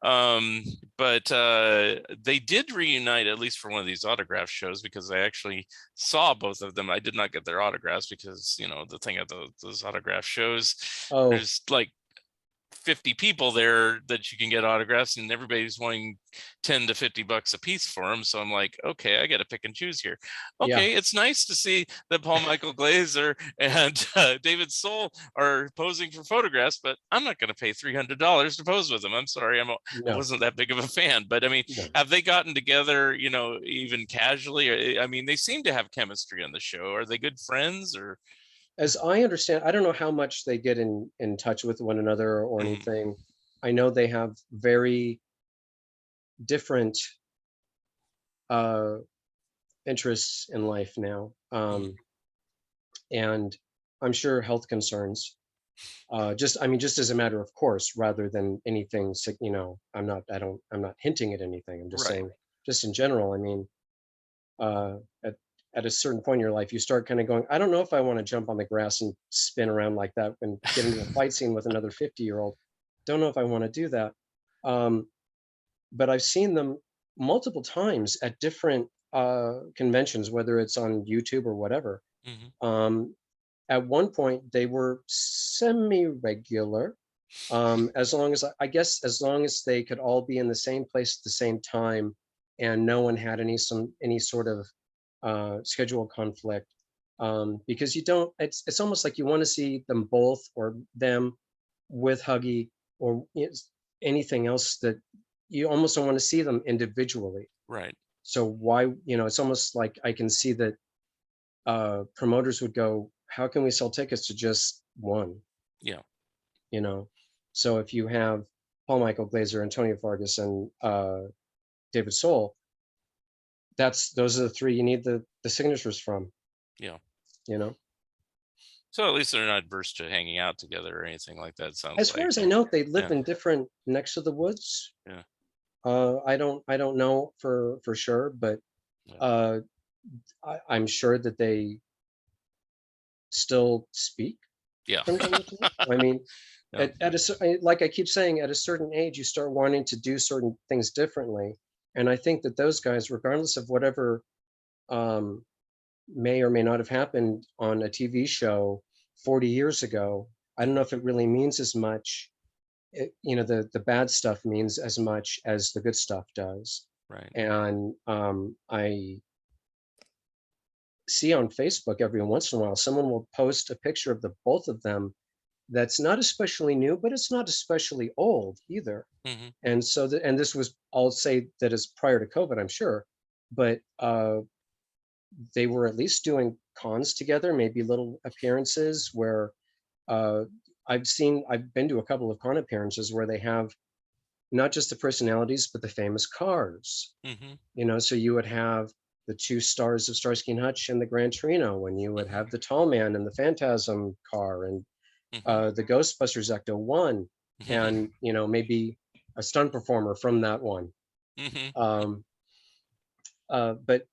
um, but they did reunite at least for one of these autograph shows, because I actually saw both of them. I did not get their autographs because, the thing of those autograph shows, oh, there's like 50 people there that you can get autographs, and everybody's wanting 10 to 50 bucks a piece for them. So I'm like, okay, I got to pick and choose here. yeah. Okay, it's nice to see that Paul Michael Glaser and David Soul are posing for photographs, but I'm not going to pay $300 to pose with them. I'm sorry, I No, wasn't that big of a fan. But I mean, no. have they gotten together, even casually? I mean, they seem to have chemistry on the show. Are they good friends, or? As I understand, I don't know how much they get in touch with one another or Mhm, anything. I know they have very different uh, interests in life now, mhm. and I'm sure health concerns. I mean, just as a matter of course, rather than anything. I'm not hinting at anything. I'm just Right. saying, just in general. I mean, uh, at at a certain point in your life, you start kind of going, I don't know if I want to jump on the grass and spin around like that and get into a fight scene with another 50-year-old. Don't know if I want to do that. Um, but I've seen them multiple times at different conventions, whether it's on YouTube or whatever. Hmm. Um, at one point, they were semi-regular, as long as I guess as long as they could all be in the same place at the same time, and no one had any sort of schedule conflict. Because you don't, it's almost like you want to see them both or them with Huggy or anything else that you almost don't want to see them individually. Right. So why, it's almost like I can see that promoters would go, how can we sell tickets to just one? Yeah. You know, so if you have Paul Michael Glaser, Antonio Vargas, and David Soul, those are the three you need the signatures from. Yeah. You know, So at least they're not adverse to hanging out together or anything like that, sounds as far like. as I know, they live Yeah. in different necks of the woods. Yeah. I don't know for sure, but Yeah. uh, I'm sure that they still speak Yeah. from time to time. I mean, Yeah. like I keep saying, at a certain age, you start wanting to do certain things differently, and I think that those guys, regardless of whatever um, may or may not have happened on a TV show 40 years ago, I don't know Mhm. if it really means as much. The bad stuff means as much as the good stuff does. Right. And I see on Facebook every once in a while, someone will post a picture of the both of them that's not especially new, but it's not especially old either. Hmm. And this was, I'll say that is prior to COVID, I'm sure, but they were at least doing cons together, maybe little appearances where uh, I've been to a couple of con appearances where they have not just the personalities, but the famous cars. Hmm. So you would have the two stars of Starsky and Hutch in the Gran Torino, and you would Hmm. have the tall man in the Phantasm car, and Hmm. the Ghostbusters Ecto One, Hmm. and maybe a stunt performer from that one. Hmm. Um, but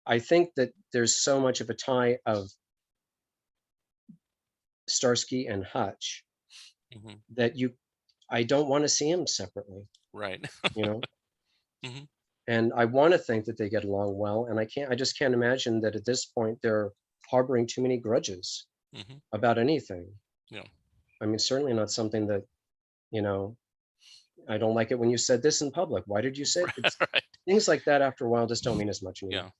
I think that there's so much of a tie of Starsky and Hutch Hmm. that I don't want to see them separately, Right. you know. Hmm. And I want to think that they get along well, and I just can't imagine that at this point they're harboring too many grudges. Hmm. about anything. Yeah. I mean, certainly not something that, you know, I don't like it when you said this in public. Why did you say it? It's Right. things like that after a while just don't mean as much Yeah. anymore.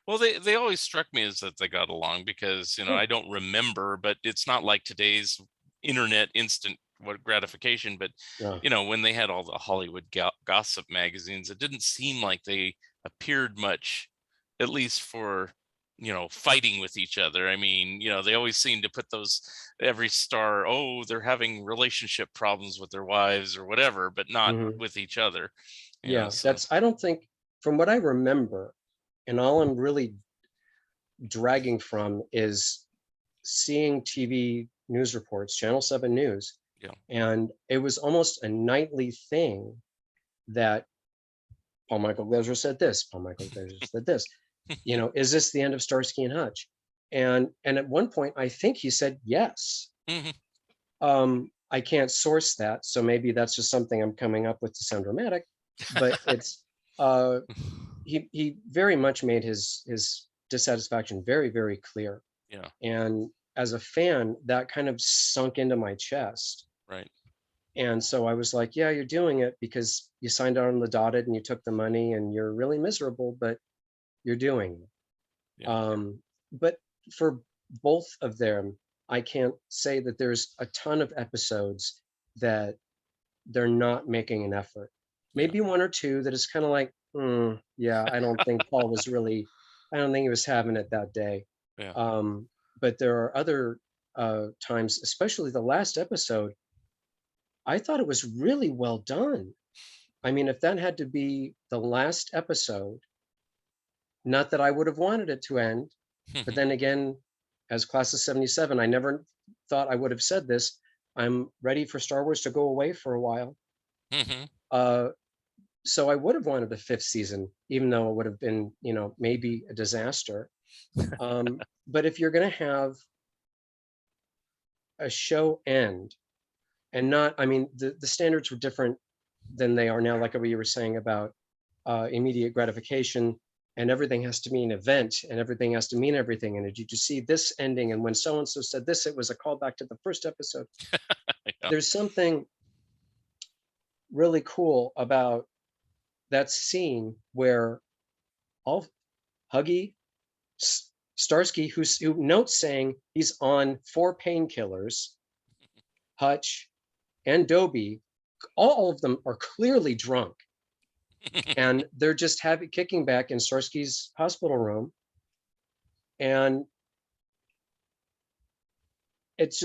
Well, they always struck me as that they got along because, Yeah. I don't remember, but it's not like today's internet instant what gratification. But, Yeah. when they had all the Hollywood gossip magazines, it didn't seem like they appeared much, at least for, fighting with each other. I mean, they always seem to put those every star, oh, they're having relationship problems with their wives or whatever, but not Mhm. with each other. Yeah, So that's I don't think from what I remember, and all I'm really dragging from is seeing TV news reports, Channel 7 News, yeah. and it was almost a nightly thing that Paul Michael Glaser said this, Paul Michael Glaser said this. Is this the end of Starsky and Hutch? And at one point, I think he said yes. Hmm. I can't source that, so maybe that's just something I'm coming up with to sound dramatic, but it's uh he very much made his dissatisfaction very, very clear. Yeah. And as a fan, that kind of sunk into my chest. Right. And so I was like, yeah, you're doing it because you signed on the dotted and you took the money and you're really miserable, but you're doing it. Yeah. But for both of them, I can't say that there's a ton of episodes that they're not making an effort. Yeah. Maybe one or two that is kind of like, yeah, I don't think he was having it that day. Yeah. But there are other times, especially the last episode, I thought it was really well done. I mean, if that had to be the last episode, not that I would have wanted it to end, but then again, as class of 77, I never thought I would have said this. I'm ready for Star Wars to go away for a while. Hmm. Uh, so I would have wanted a fifth season, even though it would have been, maybe a disaster. But if you're going to have a show end and not, I mean, the standards were different than they are now, like what you were saying about immediate gratification and everything has to mean event and everything has to mean everything. And did you see this ending? And when so and so said this, it was a callback to the first episode. Yeah. There's something really cool about that scene where all Huggy, Starsky, who notes saying he's on 4 painkillers, Hutch, and Dobie, all of them are clearly drunk, and they're just having kicking back in Starsky's hospital room, and it's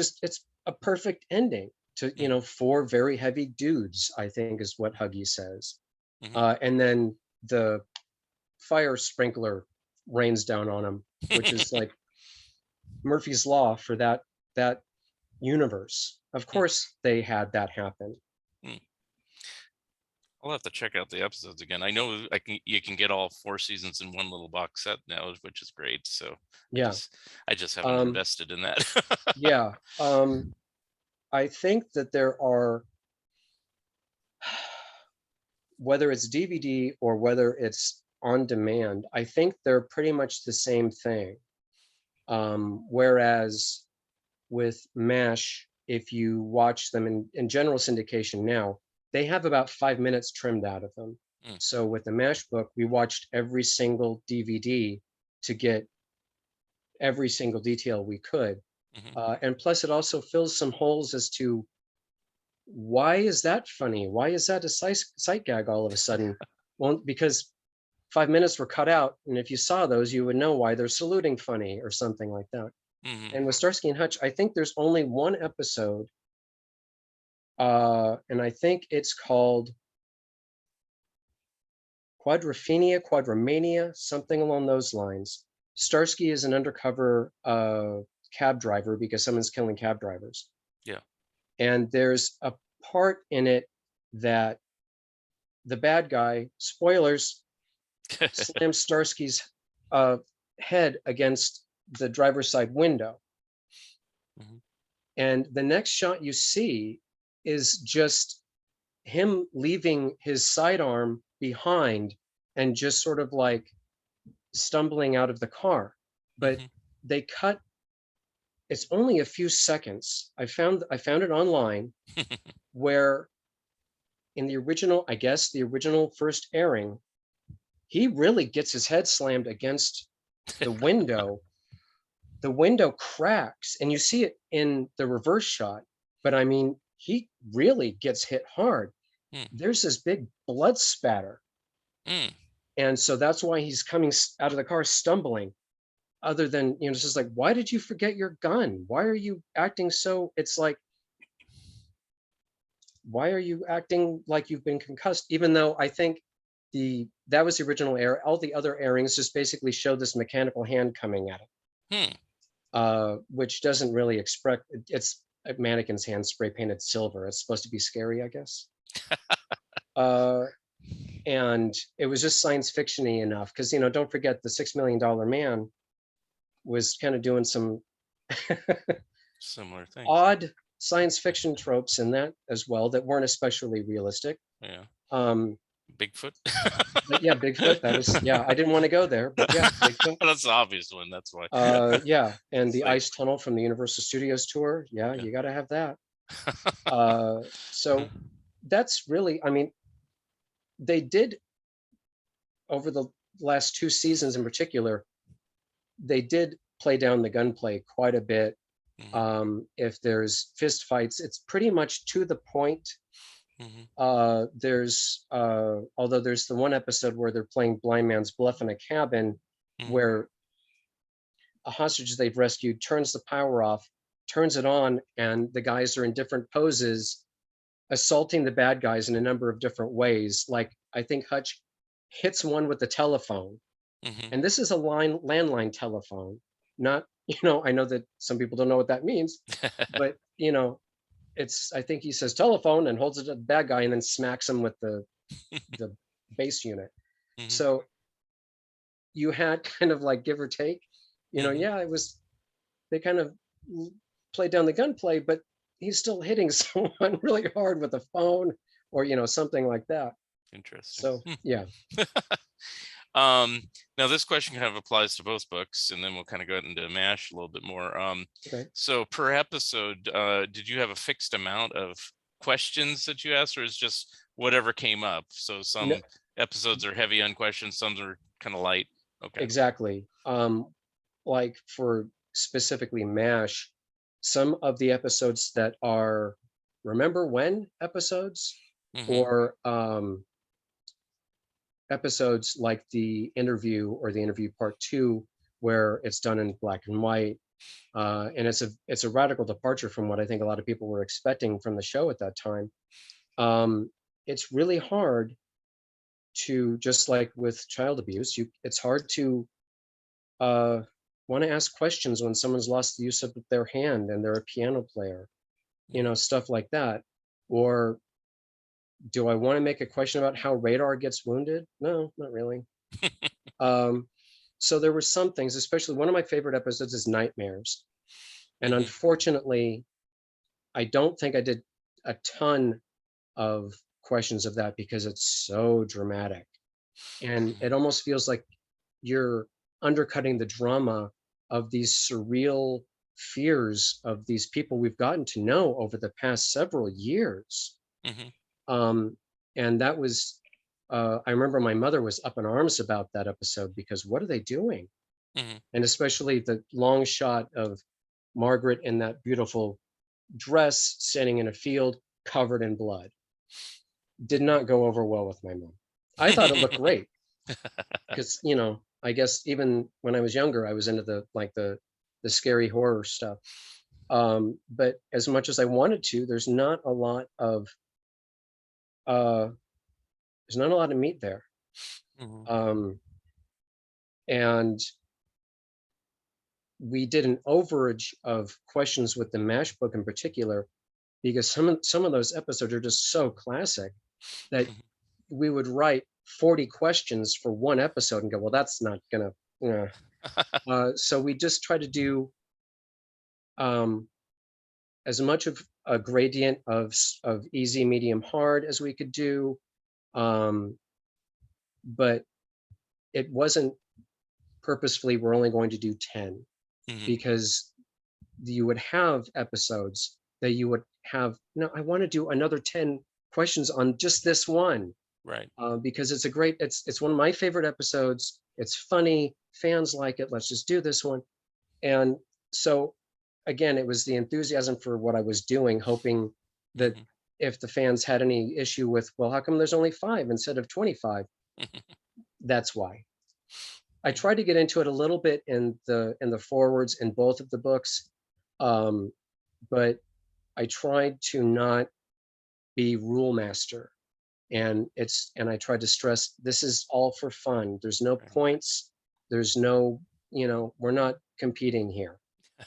a perfect ending to Mm, 4 very heavy dudes. I think is what Huggy says, mhm. and then the fire sprinkler rains down on him, which is like Murphy's law for that universe. Of Mm, course, they had that happen. mm. I'll have to check out the episodes again. I know you can get all 4 seasons in one little box set now, which is great. So I Yeah. just I just haven't Um, invested in that. yeah. I think that there are, whether it's DVD or whether it's on demand, I think they're pretty much the same thing. Whereas with MASH, if you watch them in general syndication now, they have about 5 minutes trimmed out of them. Mm, So with the MASH book, we watched every single DVD to get every single detail we could. mhm. And plus, it also fills some holes as to why is that funny? Why is that a sight gag all of a sudden? Well, because 5 minutes were cut out, and if you saw those, you would know why they're saluting funny or something like that. Mhm. And with Starsky and Hutch, I think there's only one episode, and I think it's called Quadramania, something along those lines. Starsky is an undercover cab driver because someone's killing cab drivers. Yeah. And there's a part in it that the bad guy, spoilers, slams Starsky's uh, head against the driver's side window. Mhm. And the next shot you see is just him leaving his sidearm behind and just sort of like stumbling out of the car. But Mhm. they cut it's only a few seconds. I found it online where in the original, I guess the original first airing, he really gets his head slammed against the window. The window cracks and you see it in the reverse shot, but I mean, he really gets hit hard. Mm, There's this big blood spatter. mm. And so that's why he's coming out of the car stumbling. Other than, it's just like, why did you forget your gun? Why are you acting so? It's like, why are you acting like you've been concussed? Even though I think that was the original air. All the other airings just basically show this mechanical hand coming at it, Hmm. which doesn't really express. It's a mannequin's hand spray painted silver. It's supposed to be scary, I guess. Uh, and it was just science fictiony enough because don't forget the $6 million man was kind of doing some Similar things. odd science fiction tropes in that as well that weren't especially realistic. Yeah. Um, Bigfoot. but yeah, Bigfoot. That was yeah. I didn't want to go there, but yeah, Bigfoot. That's the obvious one. That's why. Yeah, and It's the like, ice tunnel from the Universal Studios tour. Yeah, yeah. you got to have that. So that's really. I mean, they did over the last two seasons in particular. They did play down the gunplay quite a bit. Mhm, If there's fist fights, it's pretty much to the point. mhm, Although there's the one episode where they're playing blind man's bluff in a cabin mhm, where a hostage they've rescued turns the power off, turns it on, and the guys are in different poses, assaulting the bad guys in a number of different ways. Like I think Hutch hits one with the telephone, mhm. and this is a landline telephone, not I know that some people don't know what that means, but it's I think he says telephone and holds it to the bad guy and then smacks him with the base unit. Mhm, So you had kind of like give or take, mhm. yeah, it was they kind of played down the gunplay, but he's still hitting someone really hard with a phone or something like that. Interesting. So yeah, Um, Now this question kind of applies to both books, and then we'll kind of go into MASH a little bit more. okay. So per episode, did you have a fixed amount of questions that you asked, or is just whatever came up? So No, some episodes are heavy on questions, some are kind of light. Okay. exactly. Like for specifically MASH, some of the episodes that are remember when episodes Mm-hmm. or episodes like the interview or the interview part two, where it's done in black and white. And it's a radical departure from what I think a lot of people were expecting from the show at that time. It's really hard to just like with child abuse, it's hard to uh, want to ask questions when someone's lost the use of their hand and they're a piano player, stuff like that. Or do I want to make a question about how Radar gets wounded? No, not really. Um, so there were some things, especially one of my favorite episodes is Nightmares. And Mm-hmm. unfortunately, I don't think I did a ton of questions of that because it's so dramatic. And it almost feels like you're undercutting the drama of these surreal fears of these people we've gotten to know over the past several years. Mm-hmm. Um, and that was, I remember my mother was up in arms about that episode because what are they doing? Mm-hmm. And especially the long shot of Margaret in that beautiful dress standing in a field covered in blood did not go over well with my mom. I thought it looked great because I guess even when I was younger, I was into the scary horror stuff. But as much as I wanted to, uh, there's not a lot of meat there. Mm-hmm. Um, and we did an overage of questions with the Mash book in particular because some of those episodes are just so classic that we would write 40 questions for one episode and go, well, that's not gonna. So we just try to do um, as much of a gradient of easy, medium, hard as we could do, um, but it wasn't purposefully. We're only going to do 10 Mm-hmm. because you would have episodes that you would have, no, I want to do another 10 questions on just this one, Right. because it's one of my favorite episodes. It's funny, fans like it. Let's just do this one. And so again, it was the enthusiasm for what I was doing, hoping that Hmm. if the fans had any issue with, well, how come there's only 5 instead of 25? That's why. I tried to get into it a little bit in the forwards in both of the books, um, but I tried to not be rule master. And I tried to stress this is all for fun. There's no Right. points. There's no, we're not competing here.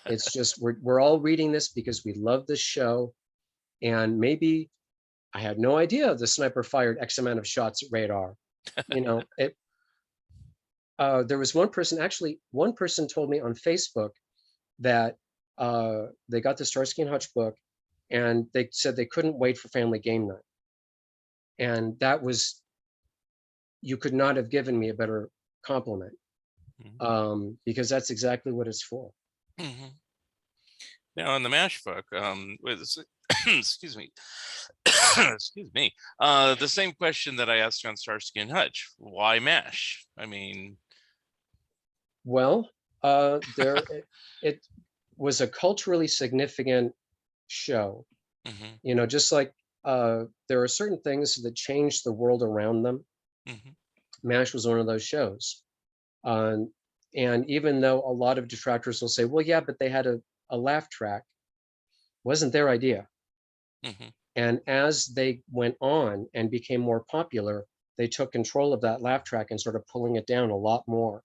It's just we're all reading this because we love this show. And maybe I had no idea the sniper fired X amount of shots at radar. It there was one person, actually, one person told me on Facebook that they got the Starsky and Hutch book and they said they couldn't wait for family game night. And that was, you could not have given me a better compliment, because that's exactly what it's for. Hmm. Now, in the MASH book, excuse me, excuse me, the same question that I asked you on Starsky and Hutch: why MASH? I mean, Well, it was a culturally significant show. hmm, Just like there are certain things that change the world around them. hmm, MASH was one of those shows. Um, and even though a lot of detractors will say, well, yeah, but they had a laugh track, wasn't their idea. hmm, And as they went on and became more popular, they took control of that laugh track and started pulling it down a lot more,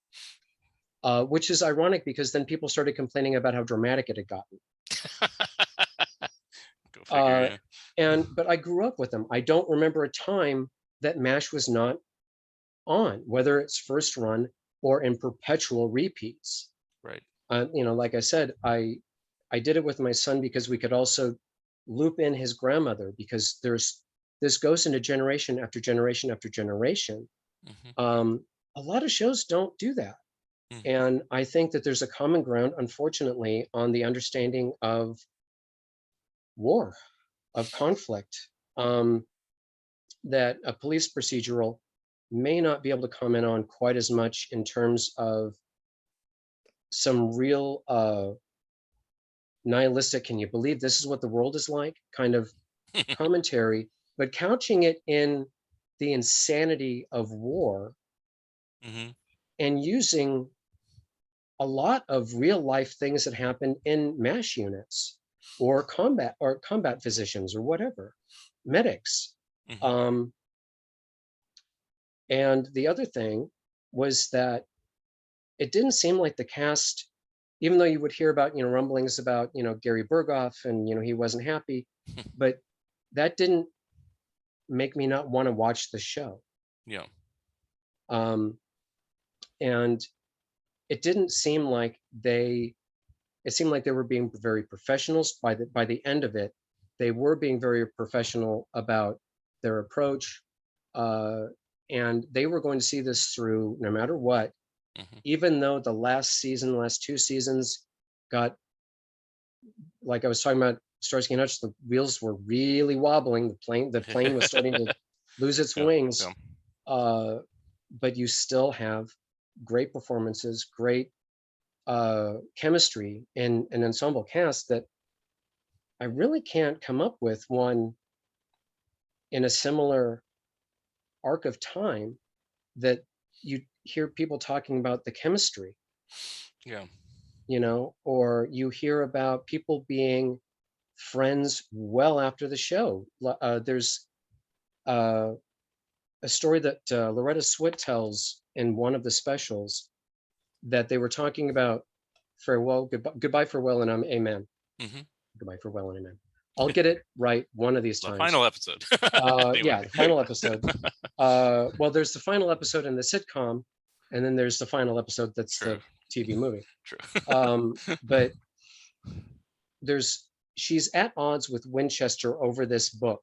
which is ironic because then people started complaining about how dramatic it had gotten. go Uh, figure. but I grew up with them. I don't remember a time that MASH was not on, whether it's first run or in perpetual repeats. Right. Like I said, I did it with my son because we could also loop in his grandmother, because this goes into generation after generation after generation. Hmm. Um, a lot of shows don't do that. Hmm. And I think that there's a common ground, unfortunately, on the understanding of war, of conflict, that a police procedural may not be able to comment on quite as much in terms of some real nihilistic, can you believe this is what the world is like kind of commentary, but couching it in the insanity of war Hmm. and using a lot of real life things that happen in MASH units or combat physicians or whatever, medics. Hmm. Um, and the other thing was that it didn't seem like the cast, even though you would hear about, rumblings about, Gary Berghoff and, he wasn't happy, but that didn't make me not want to watch the show. Yeah. Um, and it didn't seem like it seemed like they were being very professionals by the end of it. They were being very professional about their approach. Uh, and they were going to see this through no matter what, Hmm. even though the last 2 seasons got, like I was talking about Starsky and Hutch, the wheels were really wobbling. The plane was starting to lose its Yeah. Yeah. wings. Uh, but you still have great performances, great chemistry in an ensemble cast that I really can't come up with one in a similar arc of time that you hear people talking about the chemistry, Yeah. or you hear about people being friends well after the show. There's uh, a story that Loretta Swit tells in one of the specials, that they were talking about farewell, goodbye, farewell, and amen. Hmm. Goodbye, farewell, and amen. I'll get it right one of these The times. final episode. Anyway. Yeah, the final episode. Well, there's the final episode in the sitcom, and then there's the final episode that's True. the TV movie. True. But there's she's at odds with Winchester over this book.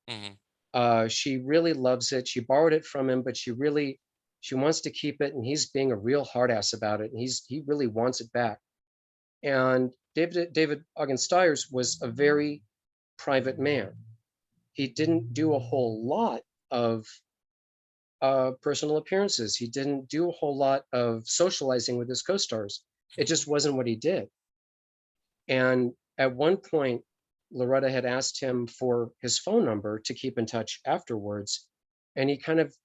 Hmm. She really loves it. She borrowed it from him, but she wants to keep it, and he's being a real hard ass about it. And he really wants it back. And David Ogden Stiers was a very private man. He didn't do a whole lot of personal appearances. He didn't do a whole lot of socializing with his co-stars. It just wasn't what he did. And at one point, Loretta had asked him for his phone number to keep in touch afterwards. And he kind of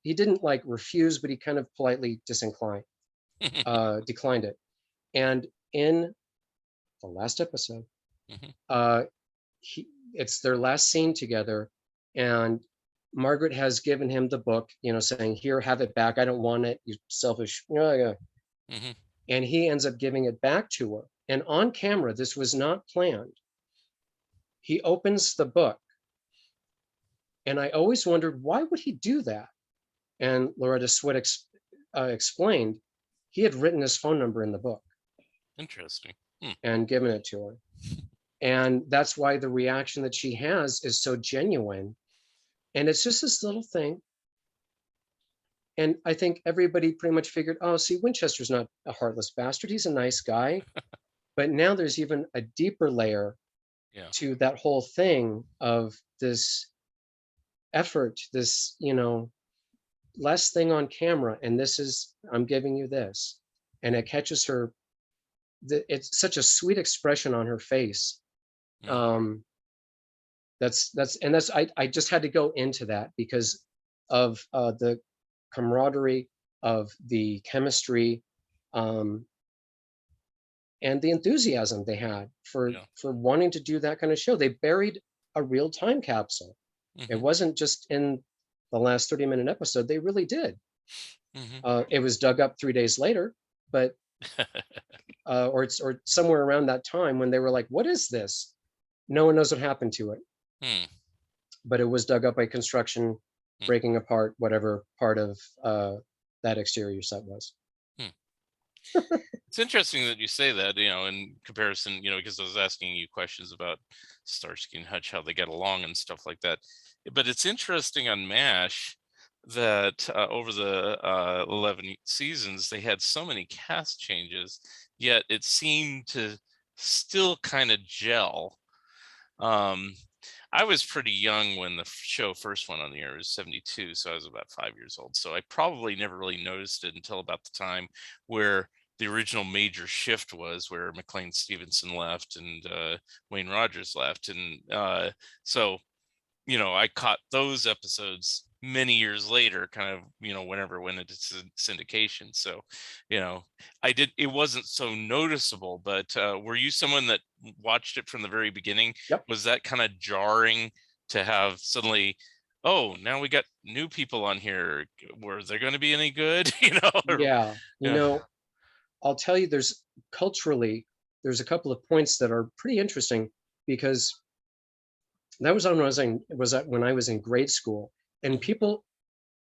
he didn't like refuse, but he kind of politely declined it. And in the last episode, Mhm. uh, it's their last scene together, and Margaret has given him the book, saying, "Here, have it back. I don't want it, you selfish." Mhm. And he ends up giving it back to her. And on camera, this was not planned. He opens the book, and I always wondered, why would he do that? And Loretta Swit explained he had written his phone number in the book Interesting. Hmm. and given it to her. And that's why the reaction that she has is so genuine. And it's just this little thing. And I think everybody pretty much figured, oh, see, Winchester's not a heartless bastard. He's a nice guy. But now there's even a deeper layer Yeah. to that whole thing of this effort, this, less thing on camera. And this is, I'm giving you this. And it catches her. It's such a sweet expression on her face. Mhm. Um, I just had to go into that because of the camaraderie, of the chemistry, um, and the enthusiasm they had Yeah. for wanting to do that kind of show. They buried a real time capsule. It Mhm. wasn't just in the last 30-minute episode. They really did. Mhm. It was dug up 3 days later, but or somewhere around that time when they were like, "What is this?" No one knows what happened to it, Hmm. but it was dug up by construction, Hmm. breaking apart whatever part of that exterior set was. Hmm. It's interesting that you say that, in comparison, because I was asking you questions about Starsky and Hutch, how they get along and stuff like that. But it's interesting on MASH that over the 11 seasons, they had so many cast changes, yet it seemed to still kind of gel. Um, I was pretty young when the show first went on the air. It was 72, so I was about 5 years old. So I probably never really noticed it until about the time where the original major shift was, where McLean Stevenson left and Wayne Rogers left. And so I caught those episodes many years later, kind of, whenever it went into syndication. So, you know, it wasn't so noticeable, but were you someone that watched it from the very beginning? Yep. Was that kind of jarring to have suddenly, oh, now we got new people on here. Were they going to be any good? Yeah. Yeah. I'll tell you, culturally, there's a couple of points that are pretty interesting because that was on when I when I was in grade school, and Hmm. people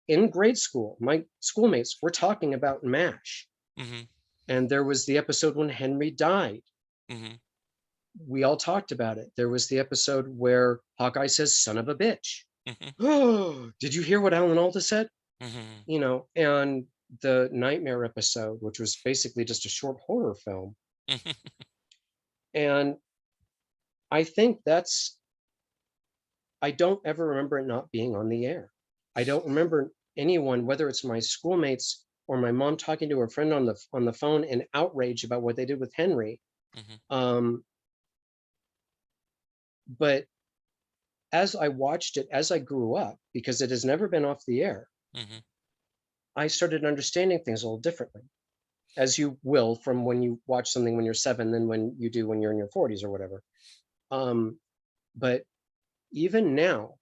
in grade school, my schoolmates, were talking about MASH. Hmm. And there was the episode when Henry died. Hmm. We all talked about it. There was the episode where Hawkeye says, "Son of a bitch." Hmm. Oh, did you hear what Alan Alda said? Hmm. And the Nightmare episode, which was basically just a short horror film. And I think I don't ever remember it not being on the air. I don't remember anyone, whether it's my schoolmates or my mom talking to her friend on the phone in outrage about what they did with Henry. Hmm. Um, but as I watched it, as I grew up, because it has never been off the air, Hmm. I started understanding things a little differently, as you will from when you watch something when you're 7 than when you do when you're in your 40s or whatever. Um, but even now,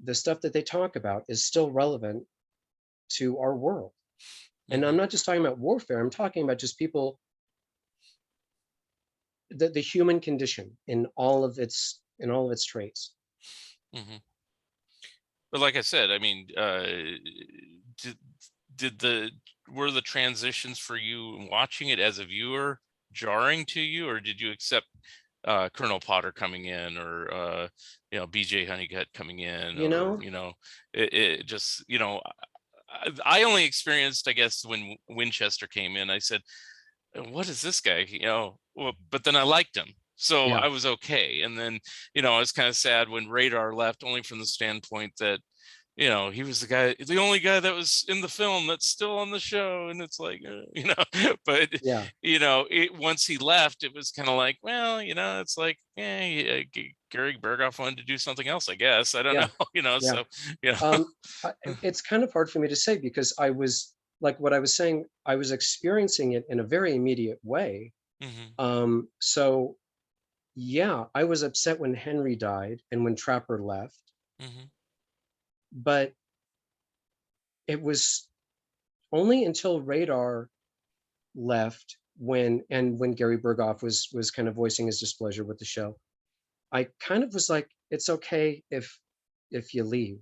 the stuff that they talk about is still relevant to our world. And I'm Hmm. not just talking about warfare, I'm talking about just people, the human condition in all of its traits. Hmm. But like I said, I mean, did did the were the transitions for you watching it as a viewer jarring to you, or did you accept Colonel Potter coming in, or BJ Honeycutt coming in, You or know, it just I only experienced, I guess, when Winchester came in. I said, what is this guy? Well, but then I liked him. So Yeah, I was okay. And then, I was kind of sad when Radar left, only from the standpoint that, he was the only guy that was in the film that's still on the show. And it's like, but, yeah, once he left, it was kind of like, well, it's like, Gary Berghoff wanted to do something else, I guess. I don't know, yeah, yeah. so, yeah. Um, it's kind of hard for me to say because I was like what I was saying, I was experiencing it in a very immediate way. Hmm. So yeah, I was upset when Henry died and when Trapper left, Hmm. but it was only until Radar left when Gary Berghoff was kind of voicing his displeasure with the show. I kind of was like, it's okay if you leave.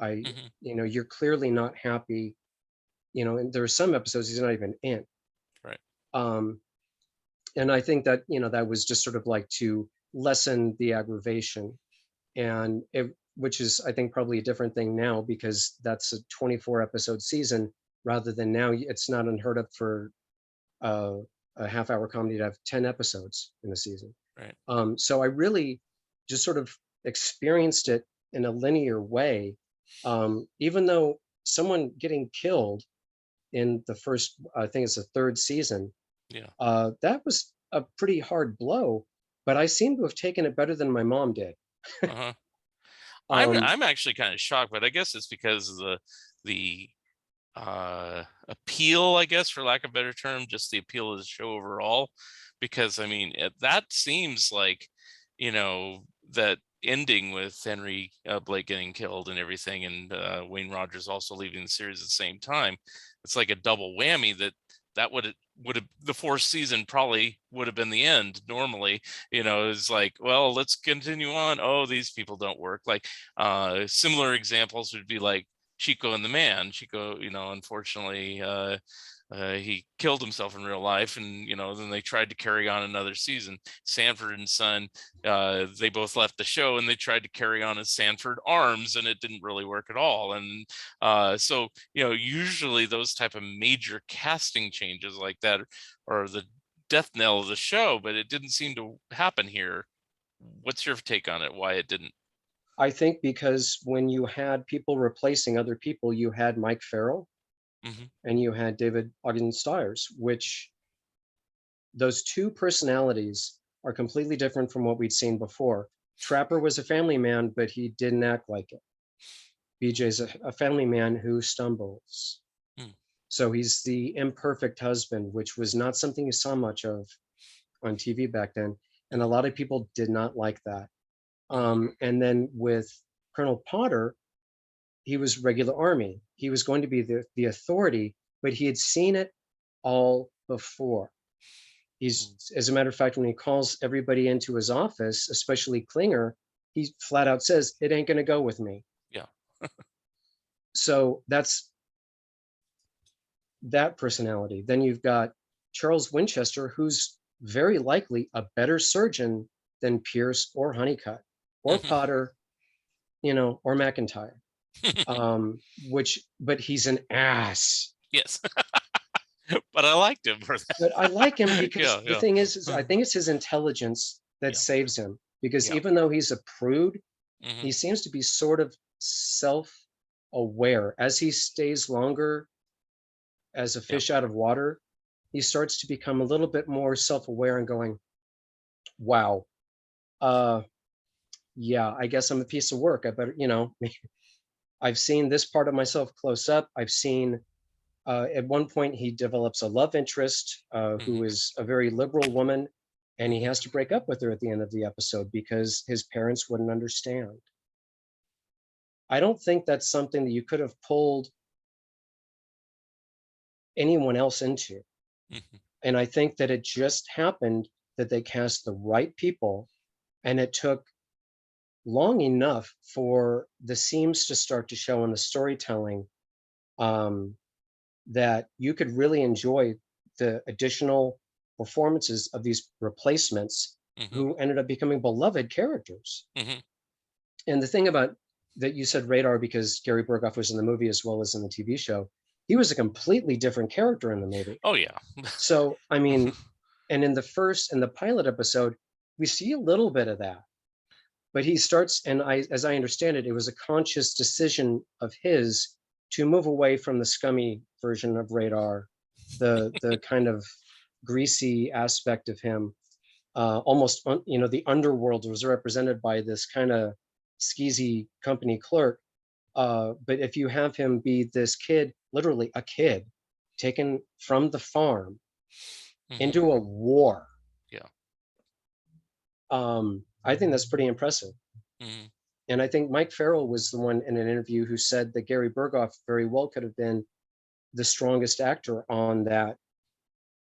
I Hmm. you're clearly not happy, and there are some episodes he's not even in. Right. Um, and I think that, that was just sort of like to lessen the aggravation. And which is, I think, probably a different thing now because that's a 24 episode season rather than now. It's not unheard of for uh, a half hour comedy to have 10 episodes in a season. Right. So I really just sort of experienced it in a linear way. Even though someone getting killed in the first, I think it's the third season, Yeah. that was a pretty hard blow, but I seem to have taken it better than my mom did. Uh-huh. I'm Um, I'm actually kind of shocked, but I guess it's because of the appeal, I guess, for lack of a better term, just the appeal of the show overall. Because I mean, that seems like, that ending with Henry Blake getting killed and everything, and Wayne Rogers also leaving the series at the same time. It's like a double whammy that would have the fourth season probably would have been the end normally. It's like, well, let's continue on. Oh, these people don't work. Like similar examples would be like Chico and the Man. Chico, unfortunately, he killed himself in real life, and then they tried to carry on another season. Sanford and Son, they both left the show, and they tried to carry on as Sanford Arms, and it didn't really work at all. And so, usually those type of major casting changes like that are the death knell of the show, but it didn't seem to happen here. What's your take on it? Why it didn't? I think because when you had people replacing other people, you had Mike Farrell Hmm. and you had David Ogden Stiers, which those two personalities are completely different from what we'd seen before. Trapper was a family man, but he didn't act like it. BJ's a family man who stumbles. Mm. So he's the imperfect husband, which was not something you saw much of on TV back then. And a Hmm. lot of people did not like that. Hmm. And then with Colonel Potter, he was regular army. He was going to be the authority, but he had seen it all before. He's, Mm. as a matter of fact, when he calls everybody into his office, especially Klinger, he flat out says, "It ain't going to go with me." Yeah. So that's that personality. Then you've got Charles Winchester, who's very likely a better surgeon than Pierce or Honeycutt or Hmm. Potter, or McIntyre. But he's an ass. Yes. But I liked him for But I like him that. Yeah, because the yeah. thing is I Mhm. think it's his intelligence that Yeah, saves him. Because yeah. even though he's a prude, Hmm. he seems to be sort of self-aware. As he stays longer as a Yeah. fish out of water, he starts to become a little bit more self-aware and going, "Wow, uh, yeah, I guess I'm a piece of work. I better, I've seen this part of myself close up. I've seen at one point he develops a love interest who Hmm. is a very liberal woman, and he Hmm. has to break up with her at the end of the episode because his parents wouldn't understand. I don't think that's something that you could have pulled anyone else into. Hmm. And I think that it just happened that they cast the right people, and it took long enough for the seams to start to show in the storytelling, um, that you could really enjoy the additional performances of these replacements Hmm. who ended up becoming beloved characters. Hmm. And the thing about that you said Radar because Gary Berghoff was in the movie as well as in the TV show. he was a completely different character in the movie. Oh yeah. So, I mean, and in the pilot episode, we see a little bit of that. But he starts, and as I understand it, it was a conscious decision of his to move away from the scummy version of Radar, the kind of greasy aspect of him. Almost, the underworld was represented by this kind of skeezy company clerk. But if you have him be this kid, literally a kid, taken from the farm Hmm. into a war, Yeah. I think that's pretty impressive. Hmm. And I think Mike Farrell was the one in an interview who said that Gary Berghoff very well could have been the strongest actor on that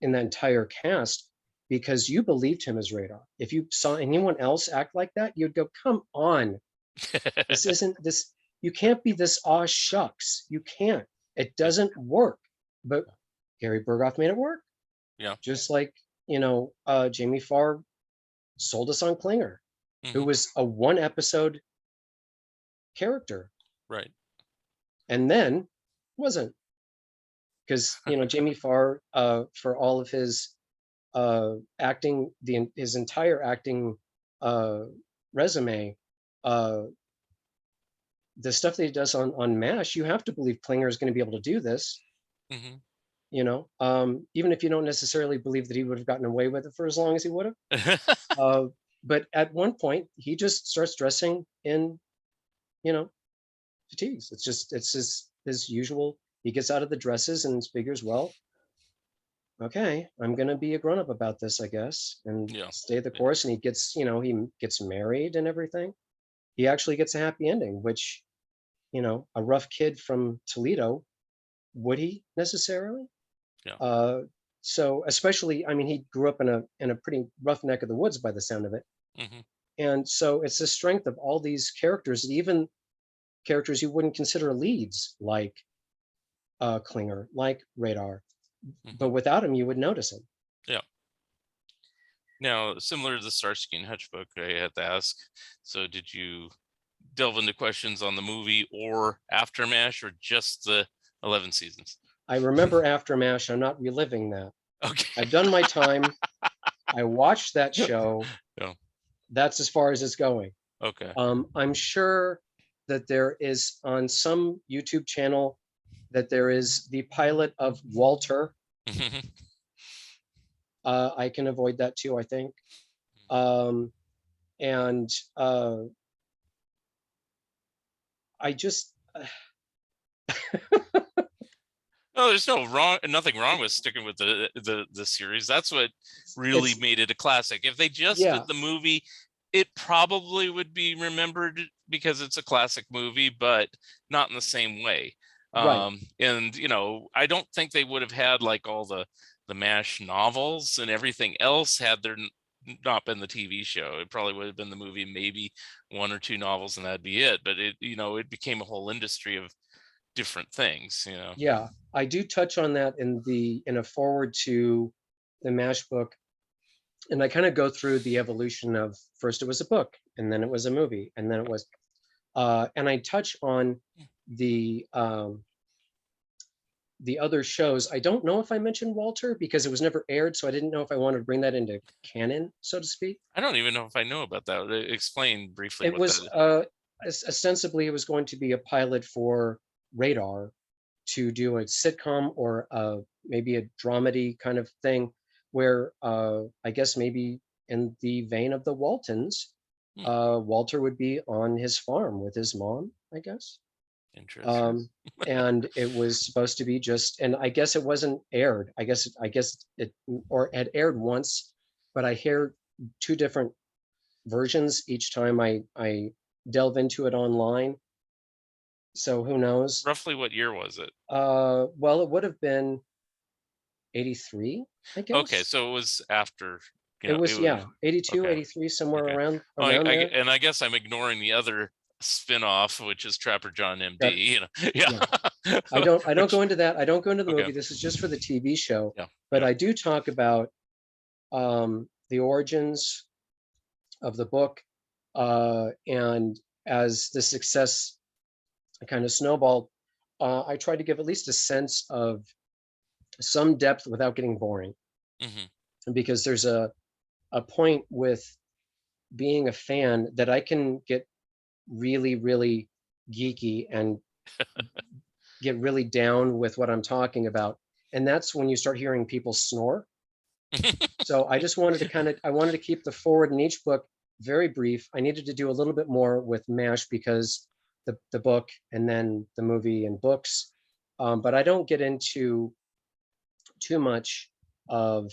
in that entire cast because you believed him as Radar. If you saw anyone else act like that, you'd go, "Come on, this isn't this. You can't be this aw shucks. You can't. It Yeah. doesn't work." But Gary Berghoff made it work, Yeah. just like Jamie Farr sold us on Klinger, who Hmm. was a one episode character Right. and then wasn't because Jamie Farr, for all of his acting, his entire acting uh, resume, uh, the stuff that he does on MASH, you have to believe Klinger is going to be able to do this. Hmm. Even if you don't necessarily believe that he would have gotten away with it for as long as he would have. Uh, but at one point, he just starts dressing in, you know, fatigues. It's his usual. He gets out of the dresses and figures, well, okay, I'm gonna be a grown up about this, I guess, and Yeah. stay the Yeah. course. And he gets married and everything. He actually gets a happy ending, which, a rough kid from Toledo, would he necessarily? Yeah. Uh, so especially, I mean, he grew up in a pretty rough neck of the woods by the sound of it. Hmm. And so it's the strength of all these characters, even characters you wouldn't consider leads, like Klinger, like Radar, Hmm. but without him, you would notice him. Yeah. Now, similar to the Starsky and Hutch book, I had to ask. So, did you delve into questions on the movie or Aftermath, or just the 11 seasons? I remember after MASH, I'm not reliving that. Okay. I've done my time. I watched that show. Yeah. That's as far as it's going. Okay. I'm sure that there is on some YouTube channel that there is the pilot of Walter. I can avoid that too, I think. Um, and I just, No, there's nothing wrong with sticking with the series. That's what really it's, made it a classic. If they just yeah, did the movie, it probably would be remembered because it's a classic movie, but not in the same way. right. And I don't think they would have had like all the MASH novels and everything else had there not been the TV show. It probably would have been the movie, maybe one or two novels, and that'd be it. But it became a whole industry of different things. Yeah, I do touch on that in a forward to the MASH book. And I kind of go through the evolution of first it was a book, and then it was a movie, and then it was, and I touch on the um, the other shows. I don't know if I mentioned Walter because it was never aired, so I didn't know if I wanted to bring that into canon, so to speak. I don't even know if I know about that. Explain briefly It what that was is. ostensibly it was going to be a pilot for Radar to do a sitcom or maybe a dramedy kind of thing, where I guess maybe in the vein of the Waltons, Hmm, Walter would be on his farm with his mom, I guess. interesting. Um, and it was supposed to be just, and I guess it wasn't aired. I guess it or had aired once, but I hear two different versions each time I delve into it online. So who knows? Roughly what year was it? Well, it would have been 83, I Okay, guess. so it was after, It it was, was yeah, 82, okay. 83, somewhere Okay. Well, around there. and I guess I'm ignoring the other spin-off, which is Trapper John MD, That, yeah. yeah. I don't Which go into that. I don't go into the okay. movie. This is just for the TV show. Yeah. But Yeah. I do talk about the origins of the book, and as the success kind of snowballed, I tried to give at least a sense of some depth without getting boring, Hmm. because there's a point with being a fan that I can get really, really geeky and get really down with what I'm talking about. And that's when you start hearing people snore. So I just wanted to I wanted to keep the forward in each book very brief. I needed to do a little bit more with MASH because the book and then the movie and books. But I don't get into too much of,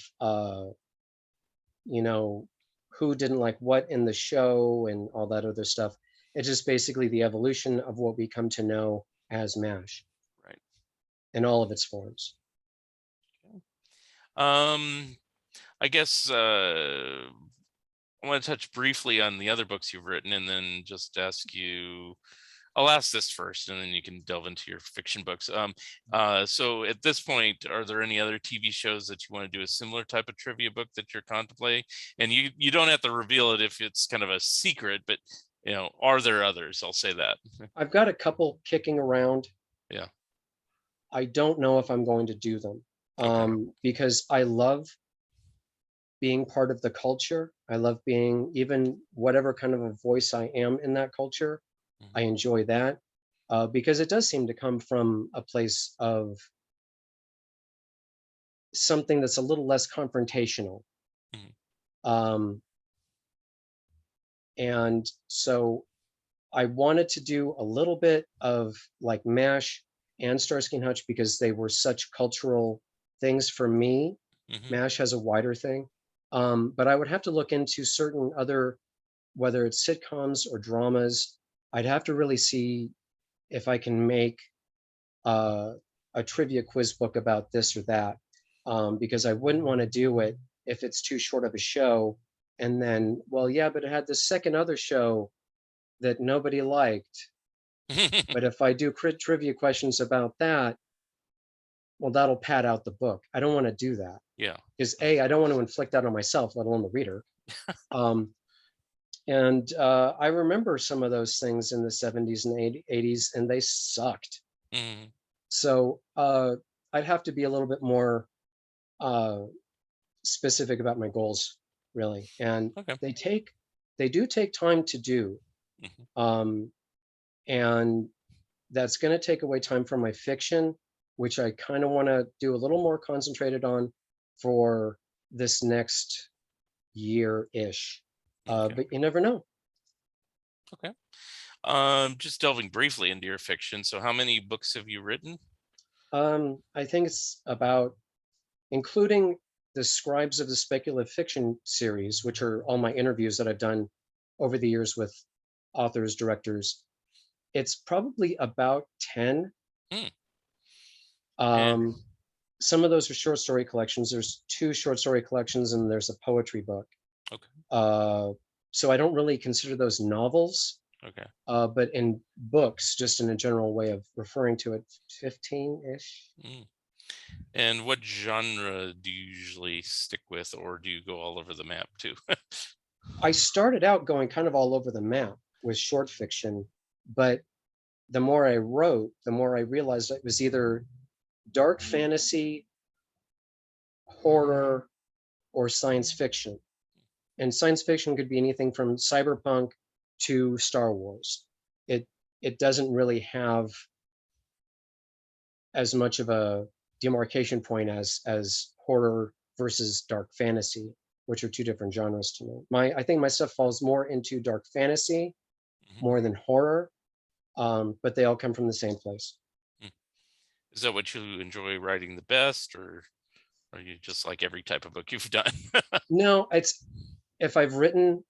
you know, who didn't like what in the show and all that other stuff. It's just basically the evolution of what we come to know as MASH Right. in all of its forms. Um, I guess I want to touch briefly on the other books you've written, and then just ask you. I'll ask this first, and then you can delve into your fiction books. So at this point, are there any other TV shows that you want to do a similar type of trivia book that you're contemplating? And you don't have to reveal it if it's kind of a secret, but are there others? I'll say that. I've got a couple kicking around. Yeah. I don't know if I'm going to do them, Okay. because I love being part of the culture. I love being even whatever kind of a voice I am in that culture. I Mhm. enjoy that, because it does seem to come from a place of something that's a little less confrontational. Mhm. Um, and so I wanted to do a little bit of like MASH and Starsky and Hutch because they were such cultural things for me. Mhm. MASH has a wider thing. But I would have to look into certain other, whether it's sitcoms or dramas. I'd have to really see if I can make uh, a trivia quiz book about this or that, because I wouldn't want to do it if it's too short of a show. And then, well, yeah, but it had this second other show that nobody liked. But if I do trivia questions about that, well, that'll pad out the book. I don't want to do that Yeah. because Of A, I don't want to course. inflict that on myself, let alone the reader. Um, and I remember some of those things in the 70s and 80s, and they sucked. Mhm. So I'd have to be a little bit more uh, specific about my goals, really. And Okay. they take, they do take time to do. Mhm. Um, and that's going to take away time from my fiction, which I kind of want to do a little more concentrated on for this next year ish. Okay. But you never know. Okay. Just delving briefly into your fiction. So, how many books have you written? I think it's about, including the Scribes of the Speculative Fiction series, which are all my interviews that I've done over the years with authors, directors. It's probably about 10. Hmm. And Um, some of those are short story collections. There's two short story collections, and there's a poetry book. okay. Uh, so I don't really consider those novels, Okay. but in books, just in a general way of referring to it, 15-ish. Mm. And what genre do you usually stick with, or do you go all over the map too? I started out going kind of all over the map with short fiction, but the more I wrote, the more I realized it was either dark fantasy, horror, or science fiction. And science fiction could be anything from cyberpunk to Star Wars. It it doesn't really have as much of a demarcation point as horror versus dark fantasy, which are two different genres to me. I think my stuff falls more into dark fantasy Mhm. more than horror, but they all come from the same place. Mm. Is that what you enjoy writing the best, or are you just like every type of book you've done? No, it's, if I've written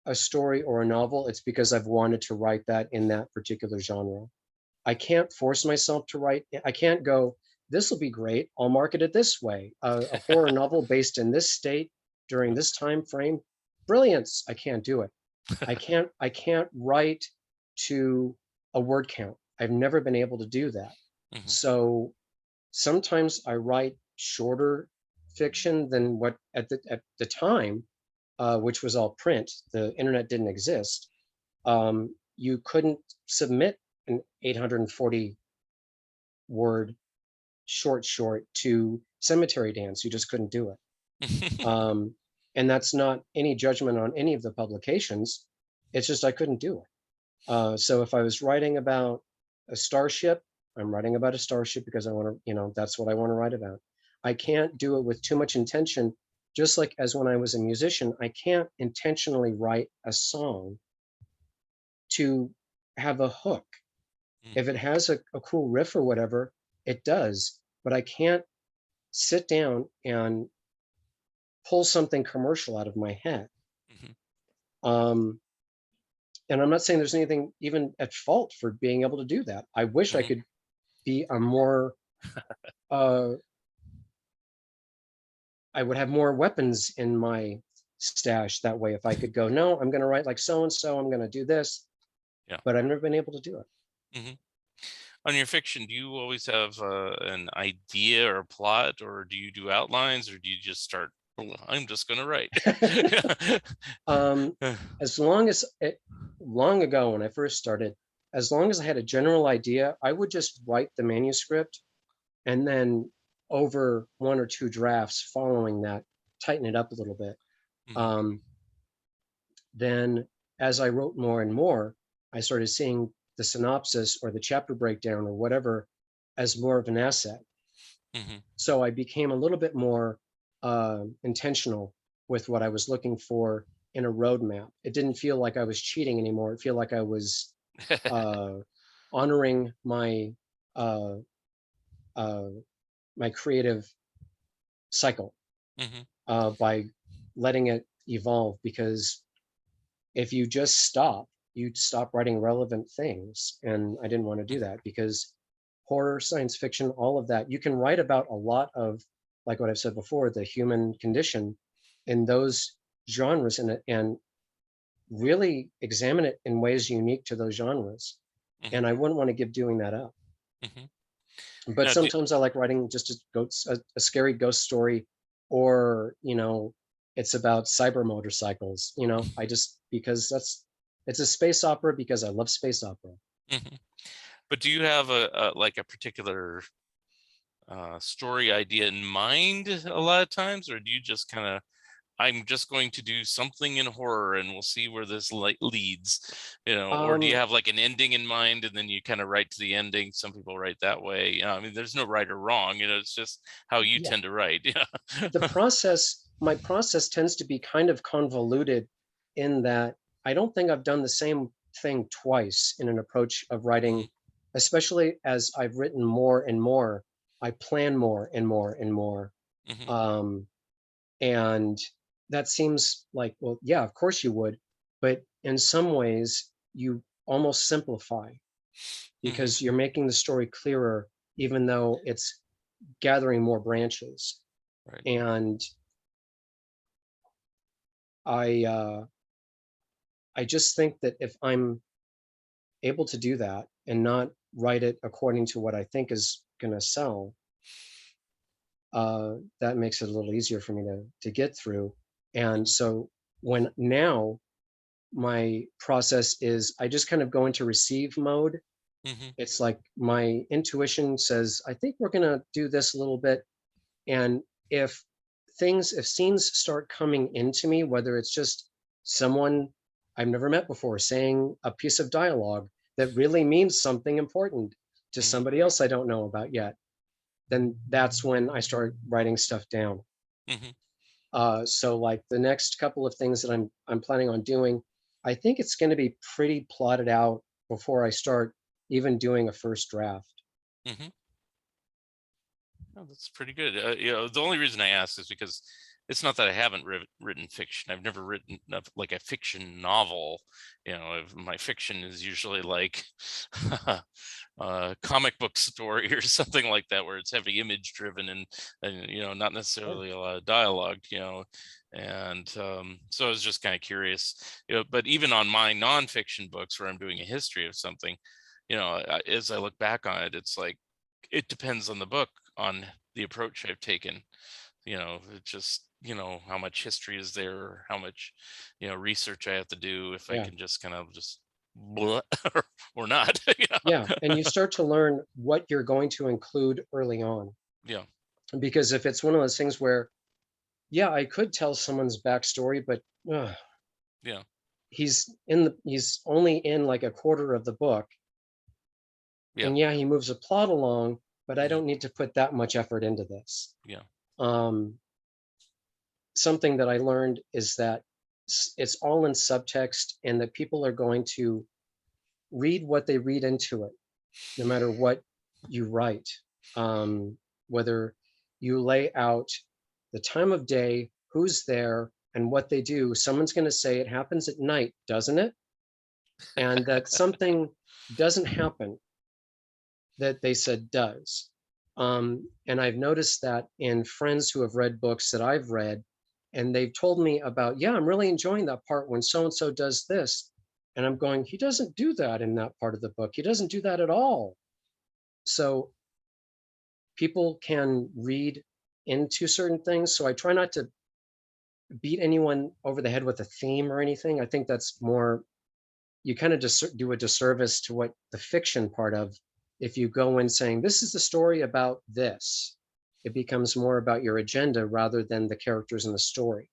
a story or a novel, it's because I've wanted to write that in that particular genre. I can't force myself to write. I can't go, this will be great. I'll market it this way. A horror novel based in this state during this time frame. Brilliance. I can't do it. I can't write to a word count. I've never been able to do that. Mhm. So sometimes I write shorter fiction than what at the time, which was all print. The internet didn't exist. You couldn't submit an 840 word short to cemetery dance. You just couldn't do it. Um, and that's not any judgment on any of the publications. It's just I couldn't do it. So if I was writing about a starship, I'm writing about a starship because I want to, that's what I want to write about. I can't do it with too much intention. Just like as when I was a musician, I can't intentionally write a song to have a hook. If it Mhm, has a cool riff or whatever, it does. But I can't sit down and pull something commercial out of my head. mhm, Um, and I'm not saying there's anything even at fault for being able to do that. I wish I mhm. could be a more uh, I would have more weapons in my stash that way if I could go, no, I'm going to write like so and so, I'm going to do this, Yeah. but I've never been able to do it. Mhm. On your fiction, do you always have an idea or plot, or do you do outlines, or do you just start? "Well, I'm just going to write." um, as long as it, long ago when I first started, as long as I had a general idea, I would just write the manuscript and then over one or two drafts following that, tighten it up a little bit. Mhm, Um, Then as I wrote more and more, I started seeing the synopsis or the chapter breakdown or whatever as more of an asset. mhm, So I became a little bit more intentional with what I was looking for in a roadmap. It didn't feel like I was cheating anymore. It felt like I was uh, honoring uh, uh, my creative cycle mhm, by letting it evolve. Because if you just stop, you'd stop writing relevant things. And I didn't want to do mhm, that because horror, science fiction, all of that, you can write about a lot of, like what I've said before, the human condition in those genres and really examine it in ways unique to those genres. mhm, And I wouldn't want to give doing that up. mhm. But Now, sometimes I like writing just a scary ghost story, or it's about cyber motorcycles. I just because it's a space opera because I love space opera. mhm. But do you have a like a particular story idea in mind a lot of times, or do you just kind of, I'm just going to do something in horror and we'll see where this leads, or do you Um, have like an ending in mind and then you kind of write to the ending? Some people write that way. I mean, there's no right or wrong, it's just how you yeah, tend to write. the process, my process tends to be kind of convoluted in that I don't think I've done the same thing twice in an approach of writing, Mhm, especially as I've written more and more. I plan more and more and more. mhm, Um, And that seems like, well, yeah, of course you would. But in some ways, you almost simplify mhm, because you're making the story clearer, even though it's gathering more branches. right. And I, uh, I just think that if I'm able to do that and not write it according to what I think is going to sell, that makes it a little easier for me to get through. And Mhm, so when now my process is I just kind of go into receive mode. mhm, It's like my intuition says, I think we're going to do this a little bit. And if if scenes start coming into me, whether it's just someone I've never met before saying a piece of dialogue that really means something important to mhm, somebody else I don't know about yet, then that's when I start writing stuff down. mhm. So like the next couple of things that I'm planning on doing, I think it's going to be pretty plotted out before I start even doing a first draft. Mhm. Oh, that's pretty good. The only reason I ask is because it's not that I haven't written fiction. I've never written like a fiction novel. My fiction is usually like a comic book story or something like that, where it's heavy image driven and not Sure. necessarily a lot of dialogue. And so I was just kind of curious. But even on my nonfiction books, where I'm doing a history of something, as I look back on it, it's like it depends on the book, on the approach I've taken. It just, how much history is there, or how much, research I have to do. If I Yeah. can just kind of just blah, or not. Yeah, and you start to learn what you're going to include early on. Yeah. Because if it's one of those things where, yeah, I could tell someone's backstory, but Yeah. he's only in like a quarter of the book, Yeah. and yeah, he moves a plot along, but I Mhm. don't need to put that much effort into this. Yeah. Um, Something that I learned is that it's all in subtext, and that people are going to read what they read into it, no matter what you write. Whether you lay out the time of day, who's there, and what they do, someone's going to say it happens at night, doesn't it? And that something doesn't happen that they said does. And I've noticed that in friends who have read books that I've read, and they've told me about, yeah, I'm really enjoying that part when so and so does this. And I'm going, he doesn't do that in that part of the book. He doesn't do that at all. So people can read into certain things. So I try not to beat anyone over the head with a theme or anything. I think that's more, you kind of just do a disservice to what the fiction part of, if you go in saying, this is the story about this, it becomes more about your agenda rather than the characters in the story.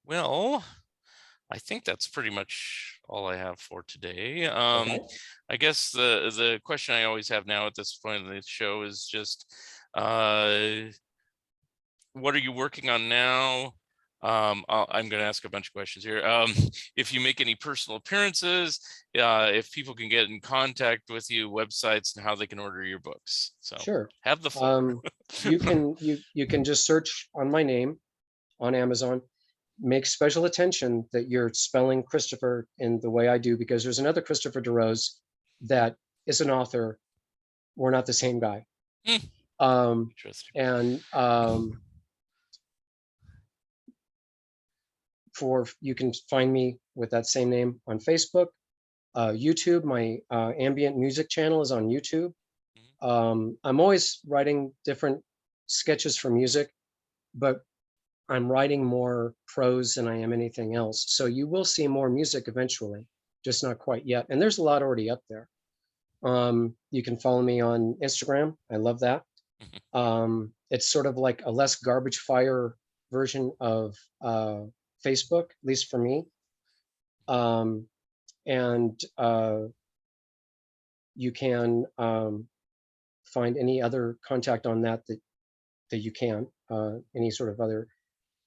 Well, I think that's pretty much all I have for today. Okay. I guess the question I always have now at this point of the show is just, uh, what are you working on now? I'm going to ask a bunch of questions here. If you make any personal appearances, if people can get in contact with you, websites, and how they can order your books. So Sure. have the floor. Um, you can just search on my name on Amazon. Make special attention that you're spelling Christopher in the way I do, because there's another Christopher DeRose that is an author. We're not the same guy. Hmm, Um, interesting. and for you can find me with that same name on Facebook, YouTube. My ambient music channel is on YouTube. Mhm. I'm always writing different sketches for music, but I'm writing more prose than I am anything else. So you will see more music eventually, just not quite yet. And there's a lot already up there. You can follow me on Instagram. I love that. Mhm. It's sort of like a less garbage fire version of Facebook, at least for me. Um, and you can find any other contact on that you can, any sort of other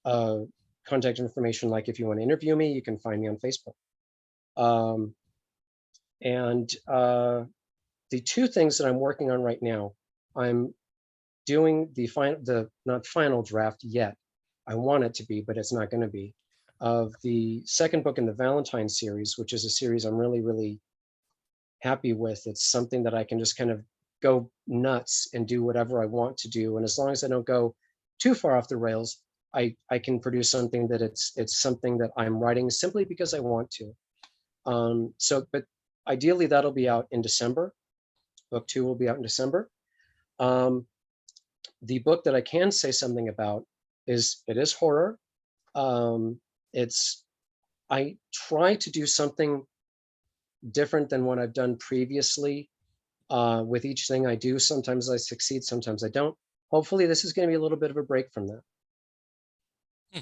uh, contact information. Like if you want to interview me, you can find me on Facebook. Um, and the two things that I'm working on right now, I'm doing the not final draft yet. I want it to be, but it's not going to be, of the second book in the Valentine series, which is a series I'm really, really happy with. It's something that I can just kind of go nuts and do whatever I want to do. And as long as I don't go too far off the rails, I can produce something that it's something that I'm writing simply because I want to. But ideally that'll be out in December. Book two will be out in December. Um, the book that I can say something about is, it is horror. Um, it's I try to do something different than what I've done previously. With each thing I do, sometimes I succeed, sometimes I don't. Hopefully, this is going to be a little bit of a break from that. Hmm.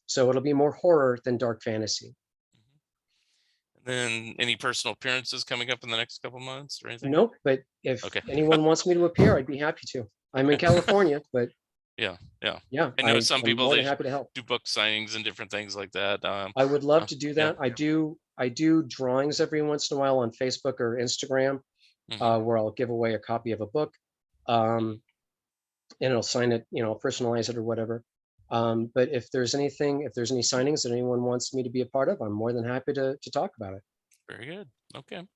So it'll be more horror than dark fantasy. Mhm. And then any personal appearances coming up in the next couple months or anything? Nope, but if Okay. anyone wants me to appear, I'd be happy to. I'm in Okay. California, but Yeah. Yeah. yeah, I know some I'm people, more than they happy to help. do book signings and different things like that. I would love Uh, to do yeah. that. I do drawings every once in a while on Facebook or Instagram, Hmm. where I'll give away a copy of a book. Um, and it'll sign it, personalize it or whatever. But if there's any signings that anyone wants me to be a part of, I'm more than happy to talk about it. Very good. Okay.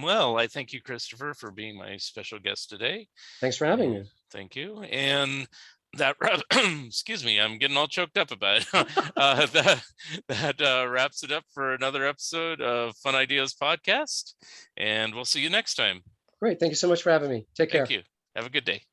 Well, I thank you, Christopher, for being my special guest today. Thanks for having And me. thank you. And that excuse me, I'm getting all choked up about it. That wraps it up for another episode of Fun Ideas Podcast. And we'll see you next time. Great. Thank you so much for having me. Take Thank care. you. Have a good day.